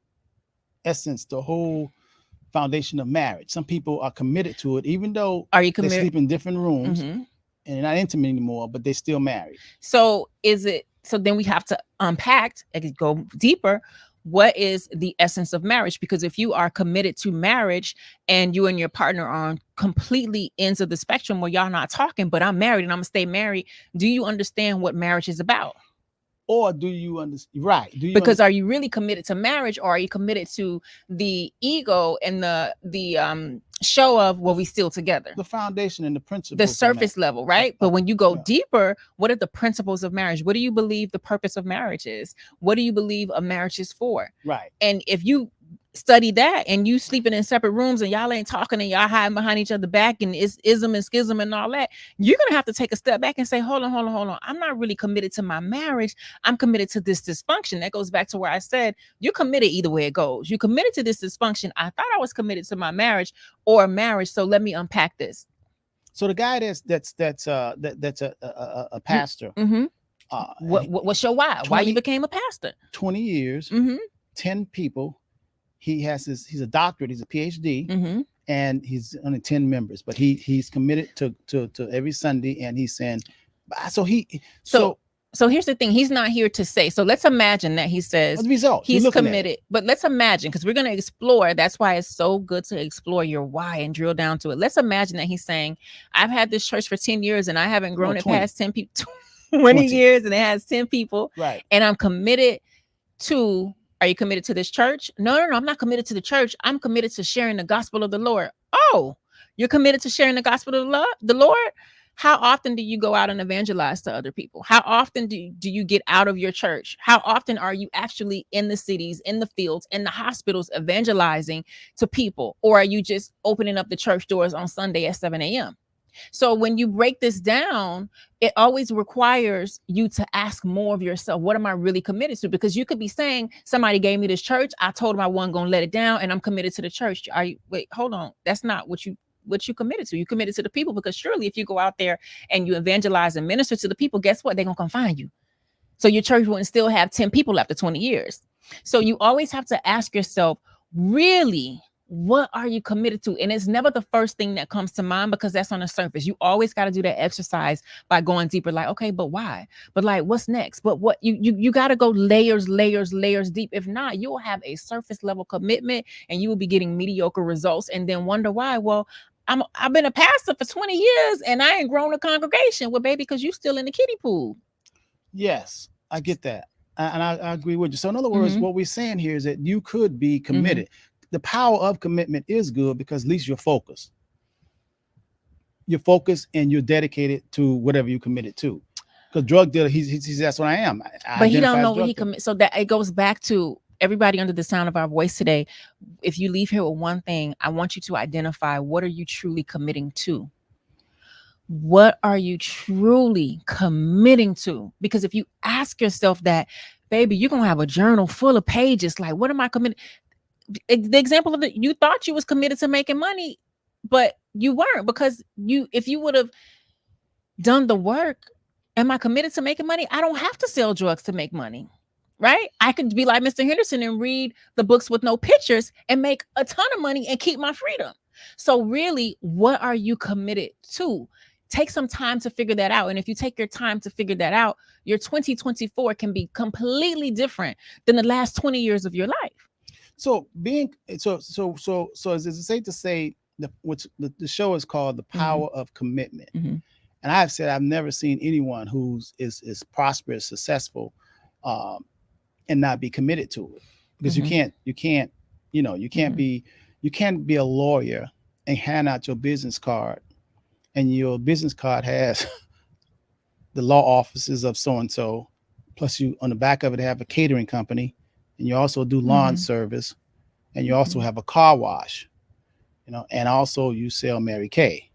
essence, the whole foundation of marriage. Some people are committed to it, even though are you committed? They sleep in different rooms and they're not intimate anymore, but they're still married. So then we have to unpack and go deeper. What is the essence of marriage? Because if you are committed to marriage and you and your partner are on completely ends of the spectrum where y'all not talking, but I'm married and I'm gonna stay married, do you understand what marriage is about? Or do you understand? Right. Because are you really committed to marriage, or are you committed to the ego and the show of, well, we still together? The foundation and the principles. The surface level, right? But when you go deeper, what are the principles of marriage? What do you believe the purpose of marriage is? What do you believe a marriage is for? Right. And if you study that and you sleeping in separate rooms and y'all ain't talking and y'all hiding behind each other back and it's ism and schism and all that, you're gonna have to take a step back and say, hold on, I'm not really committed to my marriage. I'm committed to this dysfunction. That goes back to where I said you're committed either way it goes. You're committed to this dysfunction. I thought I was committed to my marriage or marriage, so let me unpack this. So the guy that's a pastor. Mm-hmm. What's your why? 20, why you became a pastor? 20 years, 10 people. He's a doctorate, he's a PhD, and he's only 10 members, but he's committed to every Sunday, and he's saying, so here's the thing, he's not here to say, so let's imagine that he says the result, he's committed, but let's imagine, because we're going to explore, that's why it's so good to explore your why and drill down to it. Let's imagine that he's saying, I've had this church for 10 years and I haven't grown it past 10 people, 20 years, and it has 10 people, right? And I'm committed to. Are you committed to this church? No, I'm not committed to the church. I'm committed to sharing the gospel of the Lord. Oh, you're committed to sharing the gospel of the Lord? How often do you go out and evangelize to other people? How often do you get out of your church? How often are you actually in the cities, in the fields, in the hospitals, evangelizing to people? Or are you just opening up the church doors on Sunday at 7 a.m.? So when you break this down, it always requires you to ask more of yourself. What am I really committed to? Because you could be saying, somebody gave me this church. I told them I wasn't going to let it down and I'm committed to the church. Wait, hold on. That's not what you committed to. You committed to the people, because surely if you go out there and you evangelize and minister to the people, guess what? They're going to come find you. So your church wouldn't still have 10 people after 20 years. So you always have to ask yourself, really, what are you committed to? And it's never the first thing that comes to mind, because that's on the surface. You always got to do that exercise by going deeper. Like, okay, but why? But like, what's next? But what you got to go layers deep. If not, you will have a surface level commitment and you will be getting mediocre results and then wonder why. Well, I've been a pastor for 20 years and I ain't grown a congregation. Well, baby, because you still in the kiddie pool. Yes, I get that. And I agree with you. So in other words, what we're saying here is that you could be committed. The power of commitment is good because at least you're focused. You're focused and you're dedicated to whatever you committed to. Because drug dealer, he's that's what I am. But he don't know what he commit. So that it goes back to everybody under the sound of our voice today. If you leave here with one thing, I want you to identify, what are you truly committing to? What are you truly committing to? Because if you ask yourself that, baby, you're gonna have a journal full of pages. Like, what am I committed? The example of you thought you was committed to making money, but you weren't, because if you would have done the work, am I committed to making money? I don't have to sell drugs to make money, right? I could be like Mr. Henderson and read the books with no pictures and make a ton of money and keep my freedom. So really, what are you committed to? Take some time to figure that out. And if you take your time to figure that out, your 2024 can be completely different than the last 20 years of your life. So is it safe to say the show is called The Power of Commitment? And I've said I've never seen anyone who's is prosperous, successful, and not be committed to it. Because you can't be a lawyer and hand out your business card, and your business card has the law offices of so and so, plus you on the back of it have a catering company. And you also do lawn service, and you also have a car wash, and also you sell Mary Kay.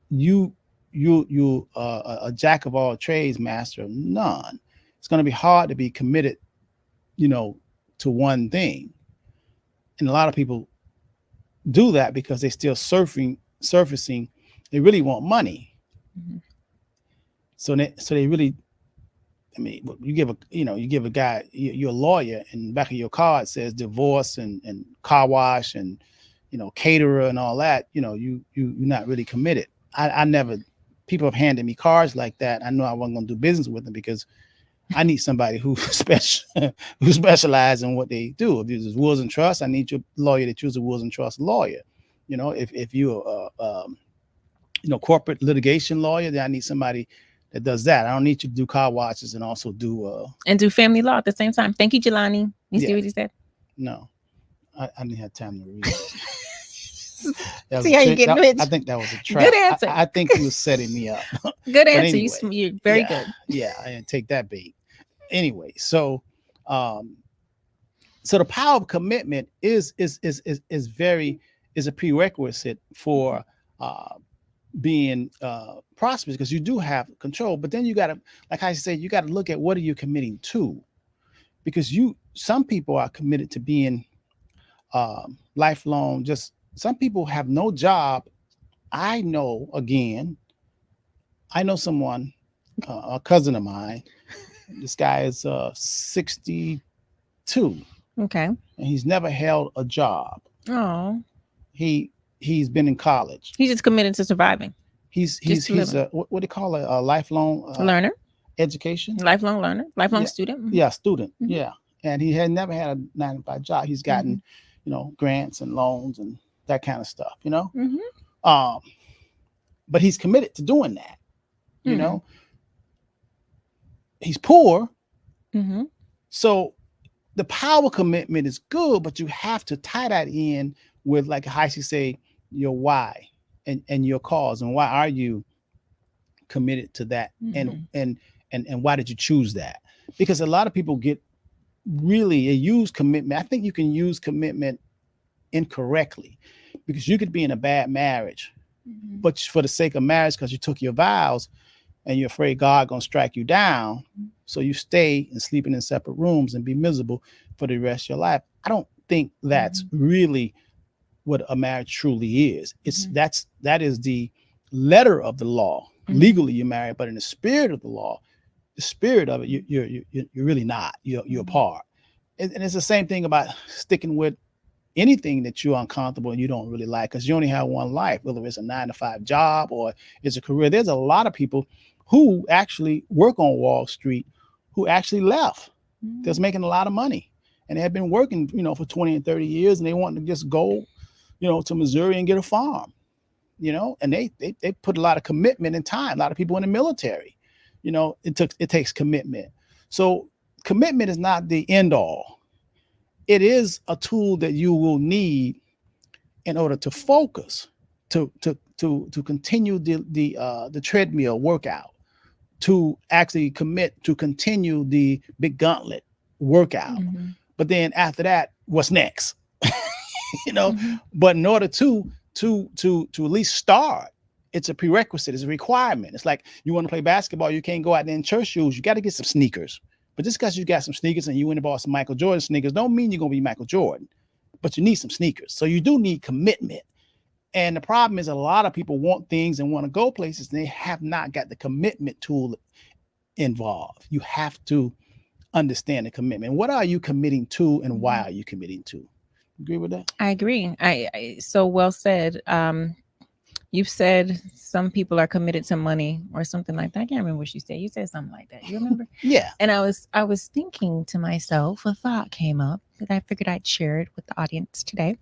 You a jack of all trades, master of none. It's going to be hard to be committed, to one thing. And a lot of people do that because they're still surfacing. They really want money. Mm-hmm. So they really, I mean, you give a guy, you're a lawyer, and the back of your card says divorce and car wash and, caterer and all that. You're not really committed. I never, people have handed me cards like that. I know I wasn't going to do business with them because I need somebody who specializes in what they do. If this is wills and trusts, I need your lawyer to choose a wills and trust lawyer. If you're corporate litigation lawyer, then I need somebody that does that. I don't need you to do car washes and also do family law at the same time. Thank you, Jelani. You see what he said? No, I didn't have time to read it. See how you get rich? I think that was a trap. Good answer. I think he was setting me up. Good answer. Anyway, you're very good. Yeah, I didn't take that bait. Anyway, so the power of commitment is a prerequisite for being prosperous, because you do have control. But then you got to, like I said, you got to look at what are you committing to, because some people are committed to being lifelong. Just some people have no job. I know someone, a cousin of mine. This guy is 62. Okay. And he's never held a job. Oh. He's been in college. He's just committed to surviving. He's a what do you call it? A lifelong learner. Education. Lifelong learner. Lifelong student. Yeah, student. Mm-hmm. Yeah. And he had never had a 9-to-5 job. He's gotten, grants and loans and that kind of stuff, Mm-hmm. But he's committed to doing that. He's poor. Mm-hmm. So the power commitment is good, but you have to tie that in with, like Heisey say, your why and your cause, and why are you committed to that, mm-hmm. and why did you choose that? Because a lot of people use commitment. I think you can use commitment incorrectly, because you could be in a bad marriage, mm-hmm. but for the sake of marriage, because you took your vows and you're afraid God gonna strike you down, mm-hmm. so you stay and sleeping in separate rooms and be miserable for the rest of your life. I don't think that's mm-hmm. really what a marriage truly is. It's mm-hmm. that is the letter of the law. Mm-hmm. Legally you're married, but in the spirit of the law, the spirit of it, you're really not. You're mm-hmm. apart. And it's the same thing about sticking with anything that you're uncomfortable and you don't really like, because you only have one life, whether it's a 9-to-5 job or it's a career. There's a lot of people who actually work on Wall Street who actually left. Mm-hmm. They're making a lot of money, and they have been working, for 20 and 30 years, and they want to just go, to Missouri and get a farm, and they put a lot of commitment and time. A lot of people in the military, it takes commitment. So commitment is not the end all. It is a tool that you will need in order to focus, to continue the treadmill workout, to actually commit to continue the big gauntlet workout. Mm-hmm. But then after that, what's next? Mm-hmm. But in order to at least start, it's a prerequisite, it's a requirement. It's like you want to play basketball, you can't go out there in church shoes, you got to get some sneakers. But just because you got some sneakers and you went and bought some Michael Jordan sneakers don't mean you're going to be Michael Jordan, but you need some sneakers. So you do need commitment. And the problem is a lot of people want things and want to go places, and they have not got the commitment tool involved. You have to understand the commitment. What are you committing to, and why are you committing to? Agree with that? I agree. I so well said. You've said some people are committed to money or something like that. I can't remember what you said. You said something like that. You remember? Yeah. And I was thinking to myself, a thought came up that I figured I'd share it with the audience today.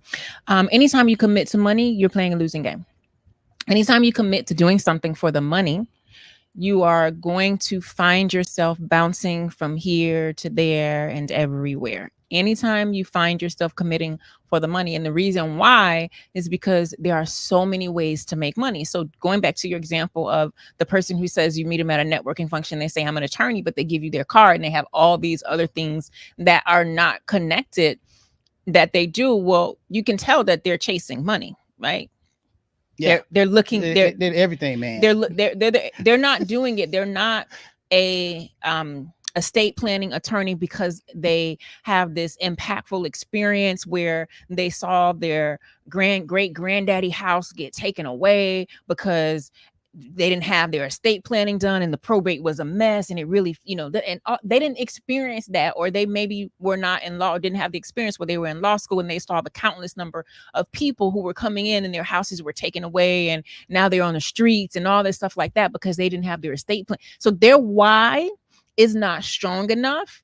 Anytime you commit to money, you're playing a losing game. Anytime you commit to doing something for the money, you are going to find yourself bouncing from here to there and everywhere. Anytime you find yourself committing for the money, and the reason why is because there are so many ways to make money. So going back to your example of the person who says you meet them at a networking function, they say, I'm an attorney, but they give you their card and they have all these other things that are not connected that they do. Well, you can tell that they're chasing money, right? Yeah. They're looking, they're everything, man. They're not doing it. They're not a estate planning attorney because they have this impactful experience where they saw their great granddaddy house get taken away because they didn't have their estate planning done and the probate was a mess and it really, they didn't experience that, or they maybe were not in law or didn't have the experience where they were in law school and they saw the countless number of people who were coming in and their houses were taken away and now they're on the streets and all this stuff like that because they didn't have their estate plan. So their why is not strong enough.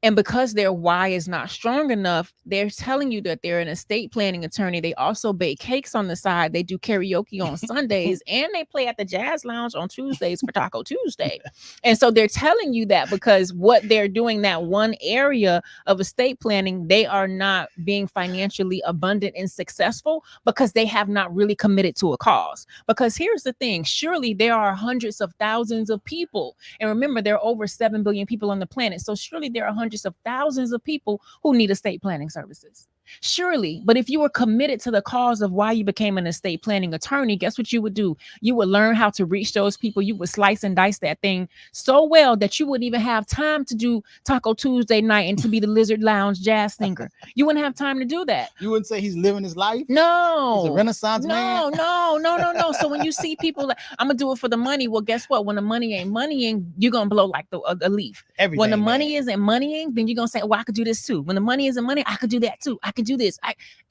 And because their why is not strong enough, they're telling you that they're an estate planning attorney. They also bake cakes on the side. They do karaoke on Sundays and they play at the Jazz Lounge on Tuesdays for Taco Tuesday. And so they're telling you that because what they're doing, that one area of estate planning, they are not being financially abundant and successful because they have not really committed to a cause. Because here's the thing, surely there are hundreds of thousands of people. And remember, there are over 7 billion people on the planet. So surely there are hundreds of thousands of people who need estate planning services. Surely. But if you were committed to the cause of why you became an estate planning attorney, guess what you would do? You would learn how to reach those people. You would slice and dice that thing so well that you wouldn't even have time to do Taco Tuesday night and to be the Lizard Lounge jazz singer. You wouldn't have time to do that. You wouldn't say he's living his life? No. He's a Renaissance man? No. So when you see people like, I'm going to do it for the money. Well, guess what? When the money ain't moneying, you're going to blow like a leaf. Everything, when the money isn't moneying, then you're going to say, well, I could do this too. When the money isn't money, I could do that too. I could do this.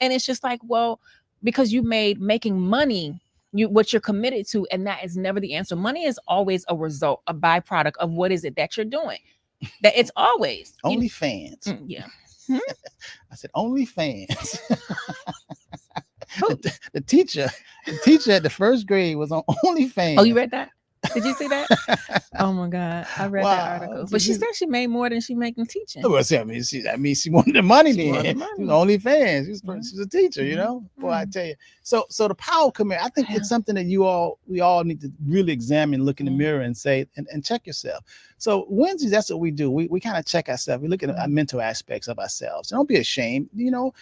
And it's just like, well, because you made making money what you're committed to, and that is never the answer. Money is always a result, a byproduct of what is it that you're doing. That it's always OnlyFans. Yeah. I said OnlyFans. the teacher at the first grade was on OnlyFans. Oh, you read that? Did you see that? Oh my God, I read that article. But she said she made more than she making teaching. Well, she wanted the money then. OnlyFans. She's a teacher, you know. Boy, I tell you. So the power of commitment, I think it's something that we all need to really examine, look in the mirror and say, and check yourself. So Wednesdays, that's what we do. We kind of check ourselves. We look at our mental aspects of ourselves. Don't be ashamed. You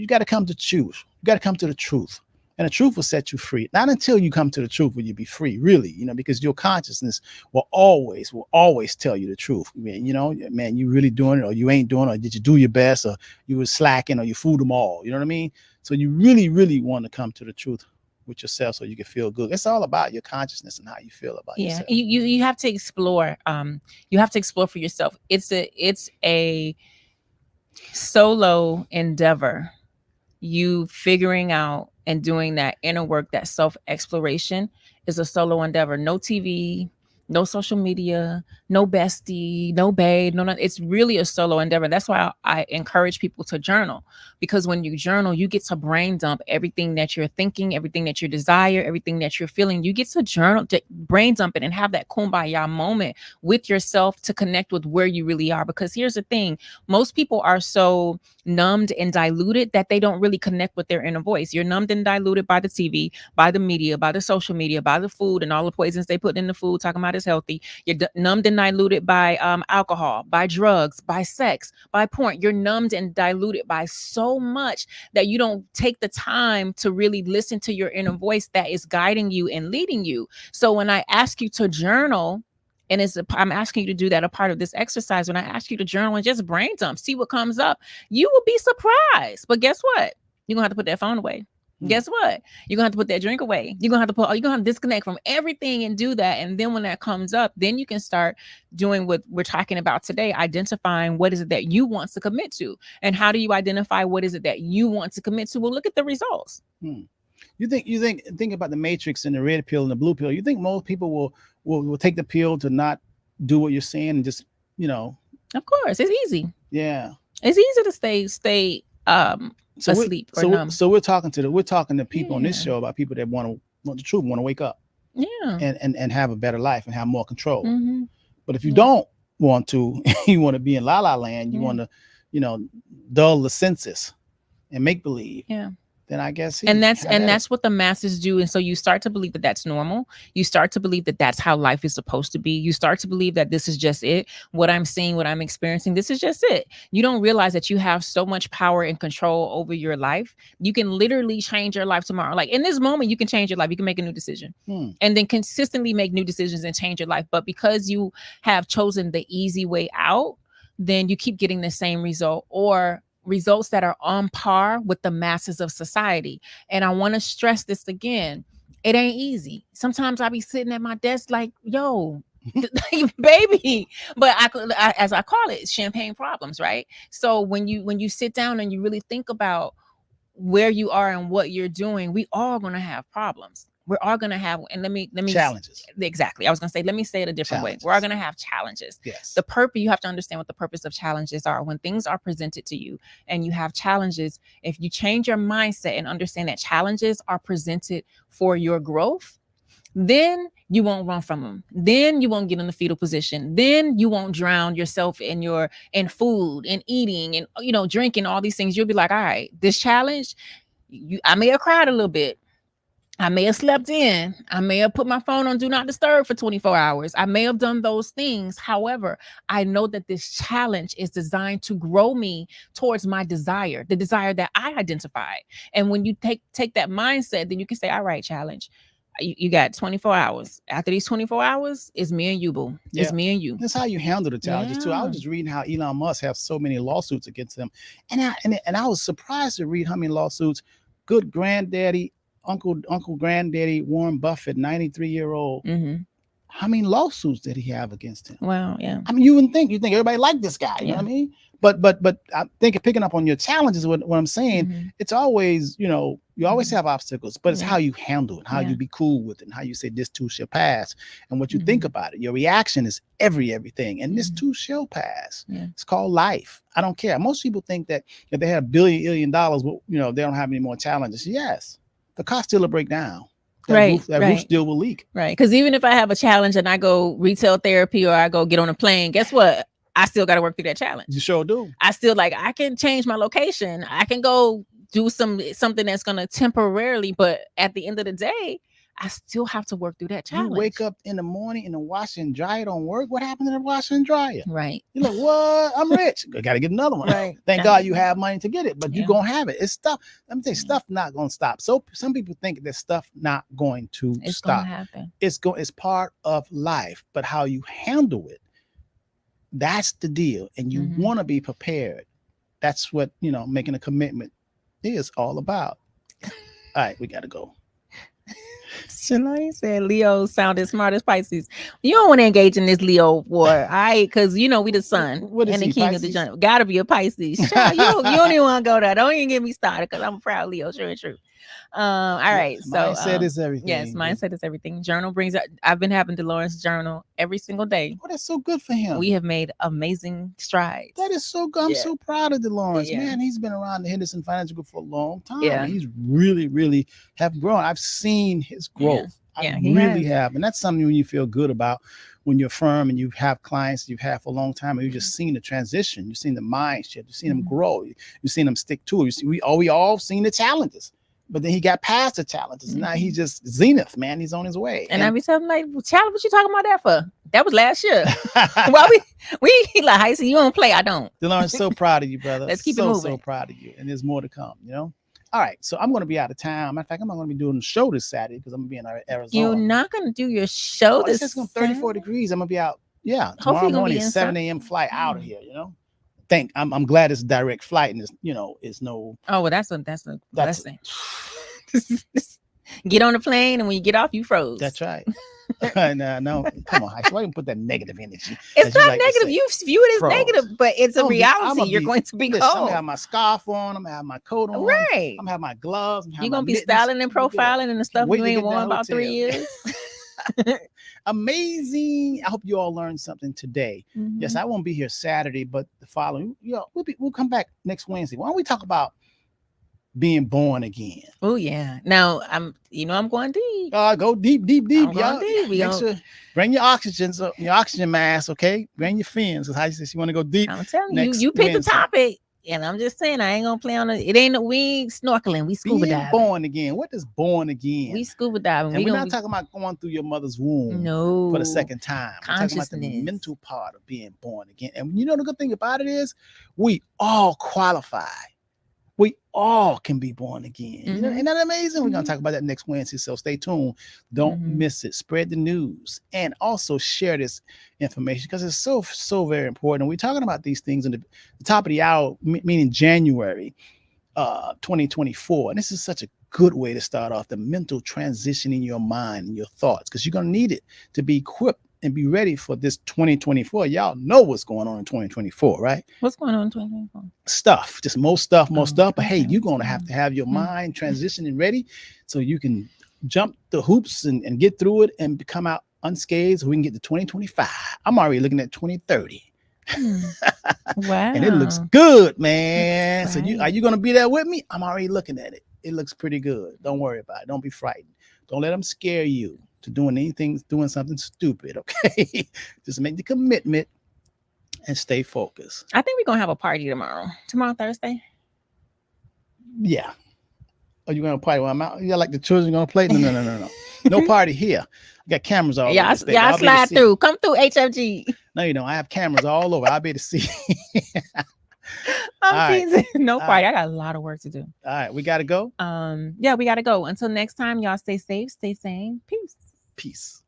got to come to choose. You got to come to the truth. And the truth will set you free. Not until you come to the truth will you be free, really, because your consciousness will always tell you the truth. Man, you really doing it, or you ain't doing it, or did you do your best, or you were slacking, or you fooled them all. You know what I mean? So you really, really want to come to the truth with yourself so you can feel good. It's all about your consciousness and how you feel about yourself. You have to explore. You have to explore for yourself. It's a solo endeavor. You figuring out and doing that inner work, that self-exploration, is a solo endeavor. No TV, no social media, no bestie, no babe, no. It's really a solo endeavor. That's why I encourage people to journal, because when you journal, you get to brain dump everything that you're thinking, everything that you desire, everything that you're feeling. You get to journal, to brain dump it, and have that kumbaya moment with yourself to connect with where you really are. Because here's the thing, most people are so numbed and diluted that they don't really connect with their inner voice. You're numbed and diluted by the TV, by the media, by the social media, by the food and all the poisons they put in the food, talking about it's healthy. You're numbed and diluted by alcohol, by drugs, by sex, by porn. You're numbed and diluted by so much that you don't take the time to really listen to your inner voice that is guiding you and leading you. So when I ask you to journal, and I'm asking you to do that a part of this exercise, when I ask you to journal and just brain dump, see what comes up, you will be surprised. But guess what? You're gonna have to put that phone away. Guess what? You're gonna have to put that drink away. You're gonna have to disconnect from everything and do that. And then when that comes up, then you can start doing what we're talking about today, identifying what is it that you want to commit to. And how do you identify what is it that you want to commit to? Well, look at the results. You think about the matrix and the red pill and the blue pill. You think most people will take the pill to not do what you're saying and just, Of course, it's easy. Yeah. It's easy to stay asleep or numb. So we're talking to people on this show about people that want the truth, want to wake up. Yeah. And have a better life and have more control. Mm-hmm. But if you don't want to, you want to be in la la land, you want to, dull the senses and make believe. Yeah. then I guess that's what the masses do. And so you start to believe that that's normal. You start to believe that that's how life is supposed to be. You start to believe that this is just it. What I'm seeing, what I'm experiencing, this is just it. You don't realize that you have so much power and control over your life. You can literally change your life tomorrow. Like in this moment, you can change your life. You can make a new decision and then consistently make new decisions and change your life. But because you have chosen the easy way out, then you keep getting the same result or results that are on par with the masses of society. And I want to stress this again. It ain't easy. Sometimes I be sitting at my desk like, yo, baby, but I as I call it, champagne problems, right? So when you sit down and you really think about where you are and what you're doing, we all going to have problems. We're all going to have, and let me challenges. Exactly. I was going to say, let me say it a different way. We're all going to have challenges. Yes. The purpose, you have to understand what the purpose of challenges are. When things are presented to you and you have challenges, if you change your mindset and understand that challenges are presented for your growth, then you won't run from them. Then you won't get in the fetal position. Then you won't drown yourself in food and eating and, drinking, all these things. You'll be like, all right, this challenge, I may have cried a little bit. I may have slept in. I may have put my phone on do not disturb for 24 hours. I may have done those things. However, I know that this challenge is designed to grow me towards my desire, the desire that I identified. And when you take that mindset, then you can say, all right, challenge. You got 24 hours. After these 24 hours, it's me and you, boo. It's me and you. That's how you handle the challenges too. I was just reading how Elon Musk has so many lawsuits against him. And I was surprised to read how many lawsuits good granddaddy, Uncle Granddaddy Warren Buffett, 93-year-old. How many lawsuits did he have against him? Wow, yeah. I mean, you think everybody liked this guy, you know what I mean? But I think picking up on your challenges, what I'm saying, it's always, you always have obstacles, but it's how you handle it, how you be cool with it, and how you say this too shall pass, and what you think about it. Your reaction is everything, and this too shall pass. It's called life. I don't care. Most people think that if they have $1 billion, they don't have any more challenges. Yes. The car still will break down. That roof still will leak. Right. Because even if I have a challenge and I go retail therapy or I go get on a plane, guess what? I still got to work through that challenge. You sure do. I still I can change my location. I can go do something that's going to temporarily, but at the end of the day, I still have to work through that challenge. You wake up in the morning and the washer and dryer don't work. What happened to the washer and dryer? Right. You're like, what? I'm rich. I got to get another one. Right. Thank God you have money to get it, but you're going to have it. It's stuff. Let me tell you, stuff not going to stop. So some people think that stuff not going to stop. It's going to happen. It's part of life, but how you handle it, that's the deal. And you want to be prepared. That's what, making a commitment is all about. All right, we got to go. Shania said Leo sounded smart as Pisces. You don't want to engage in this Leo war, all right? Because we the sun and the king of the jungle. Gotta be a Pisces. You don't even want to go there. Don't even get me started because I'm a proud Leo, sure and true. All right. Mindset is everything. Yes, mindset is everything. Journal brings up. I've been having DeLawrence journal every single day. Oh, that's so good for him. We have made amazing strides. That is so good. I'm so proud of DeLawrence. Man, he's been around the Henderson Financial Group for a long time. Yeah. He's really, really have grown. I've seen his growth. Yeah, I really have. And that's something when you feel good about when you're firm and you have clients you've had for a long time and you've just seen the transition. You've seen the mind shift. You've seen them grow. You've seen them stick to it. We all seen the challenges. But then he got past the challenges. Now he's just zenith, man. He's on his way. And I be telling him, like, challenge, what you talking about that for? That was last year. Well, we like, I see you don't play. I don't. DeLawrence, so proud of you, brother. Let's keep it moving. So proud of you. And there's more to come, All right. So I'm going to be out of town. Matter of fact, I'm not going to be doing the show this Saturday because I'm going to be in Arizona. You're not going to do your show this Saturday? It's 34 degrees. I'm going to be out. Yeah. Tomorrow morning, 7 a.m. flight out of here, I'm glad it's a direct flight and it's no. Oh, well, that's a blessing. Get on the plane and when you get off, you froze. That's right. No, come on, Heisha. Why you put that negative energy? It's not negative. You view it as negative, but it's a reality. You're going to be cold. I'm gonna have my scarf on. I'm gonna have my coat on. Right. I'm gonna have my gloves. You're gonna be styling and profiling and the stuff you ain't worn about 3 years. Amazing. I hope you all learned something today. Yes, I won't be here Saturday, but the following, we'll come back next Wednesday. Why don't we talk about being born again? Oh yeah. Now I'm going deep. Go deep, y'all. Deep. Bring your oxygen mask, okay? Bring your fins. Because how you say you want to go deep. I'm telling you, you pick the topic. And I'm just saying, I ain't gonna play on it. It ain't we ain't snorkeling. We scuba Being diving. born again. What is born again? We scuba diving. And we're not talking about going through your mother's womb for the second time. We're talking about the mental part of being born again. And you know the good thing about it is we all qualify. We all can be born again. You know, isn't that amazing? We're going to talk about that next Wednesday. So stay tuned. Don't miss it. Spread the news and also share this information because it's so very important. And we're talking about these things in the top of the hour, meaning January 2024. And this is such a good way to start off the mental transition in your mind and your thoughts, because you're going to need it to be equipped and be ready for this 2024. Y'all know what's going on in 2024, right? What's going on in 2024? Stuff, just more stuff. But hey, you're going to have your mind transitioning ready so you can jump the hoops and get through it and come out unscathed so we can get to 2025. I'm already looking at 2030. Wow. And it looks good, man. Right. So are you going to be there with me? I'm already looking at it. It looks pretty good. Don't worry about it. Don't be frightened. Don't let them scare you to doing something stupid. Okay. Just make the commitment and stay focused. I think we're going to have a party tomorrow. Tomorrow, Thursday. Yeah. Are you going to party when I'm out? Yeah, like the children going to play? No. No party here. I got cameras all over. Y'all slide through. Come through HFG. No, you don't. I have cameras all over. I'll be able to see. I'm teasing. No party. I got a lot of work to do. All right. We got to go. Yeah, we got to go. Until next time, y'all stay safe, stay sane. Peace. Peace.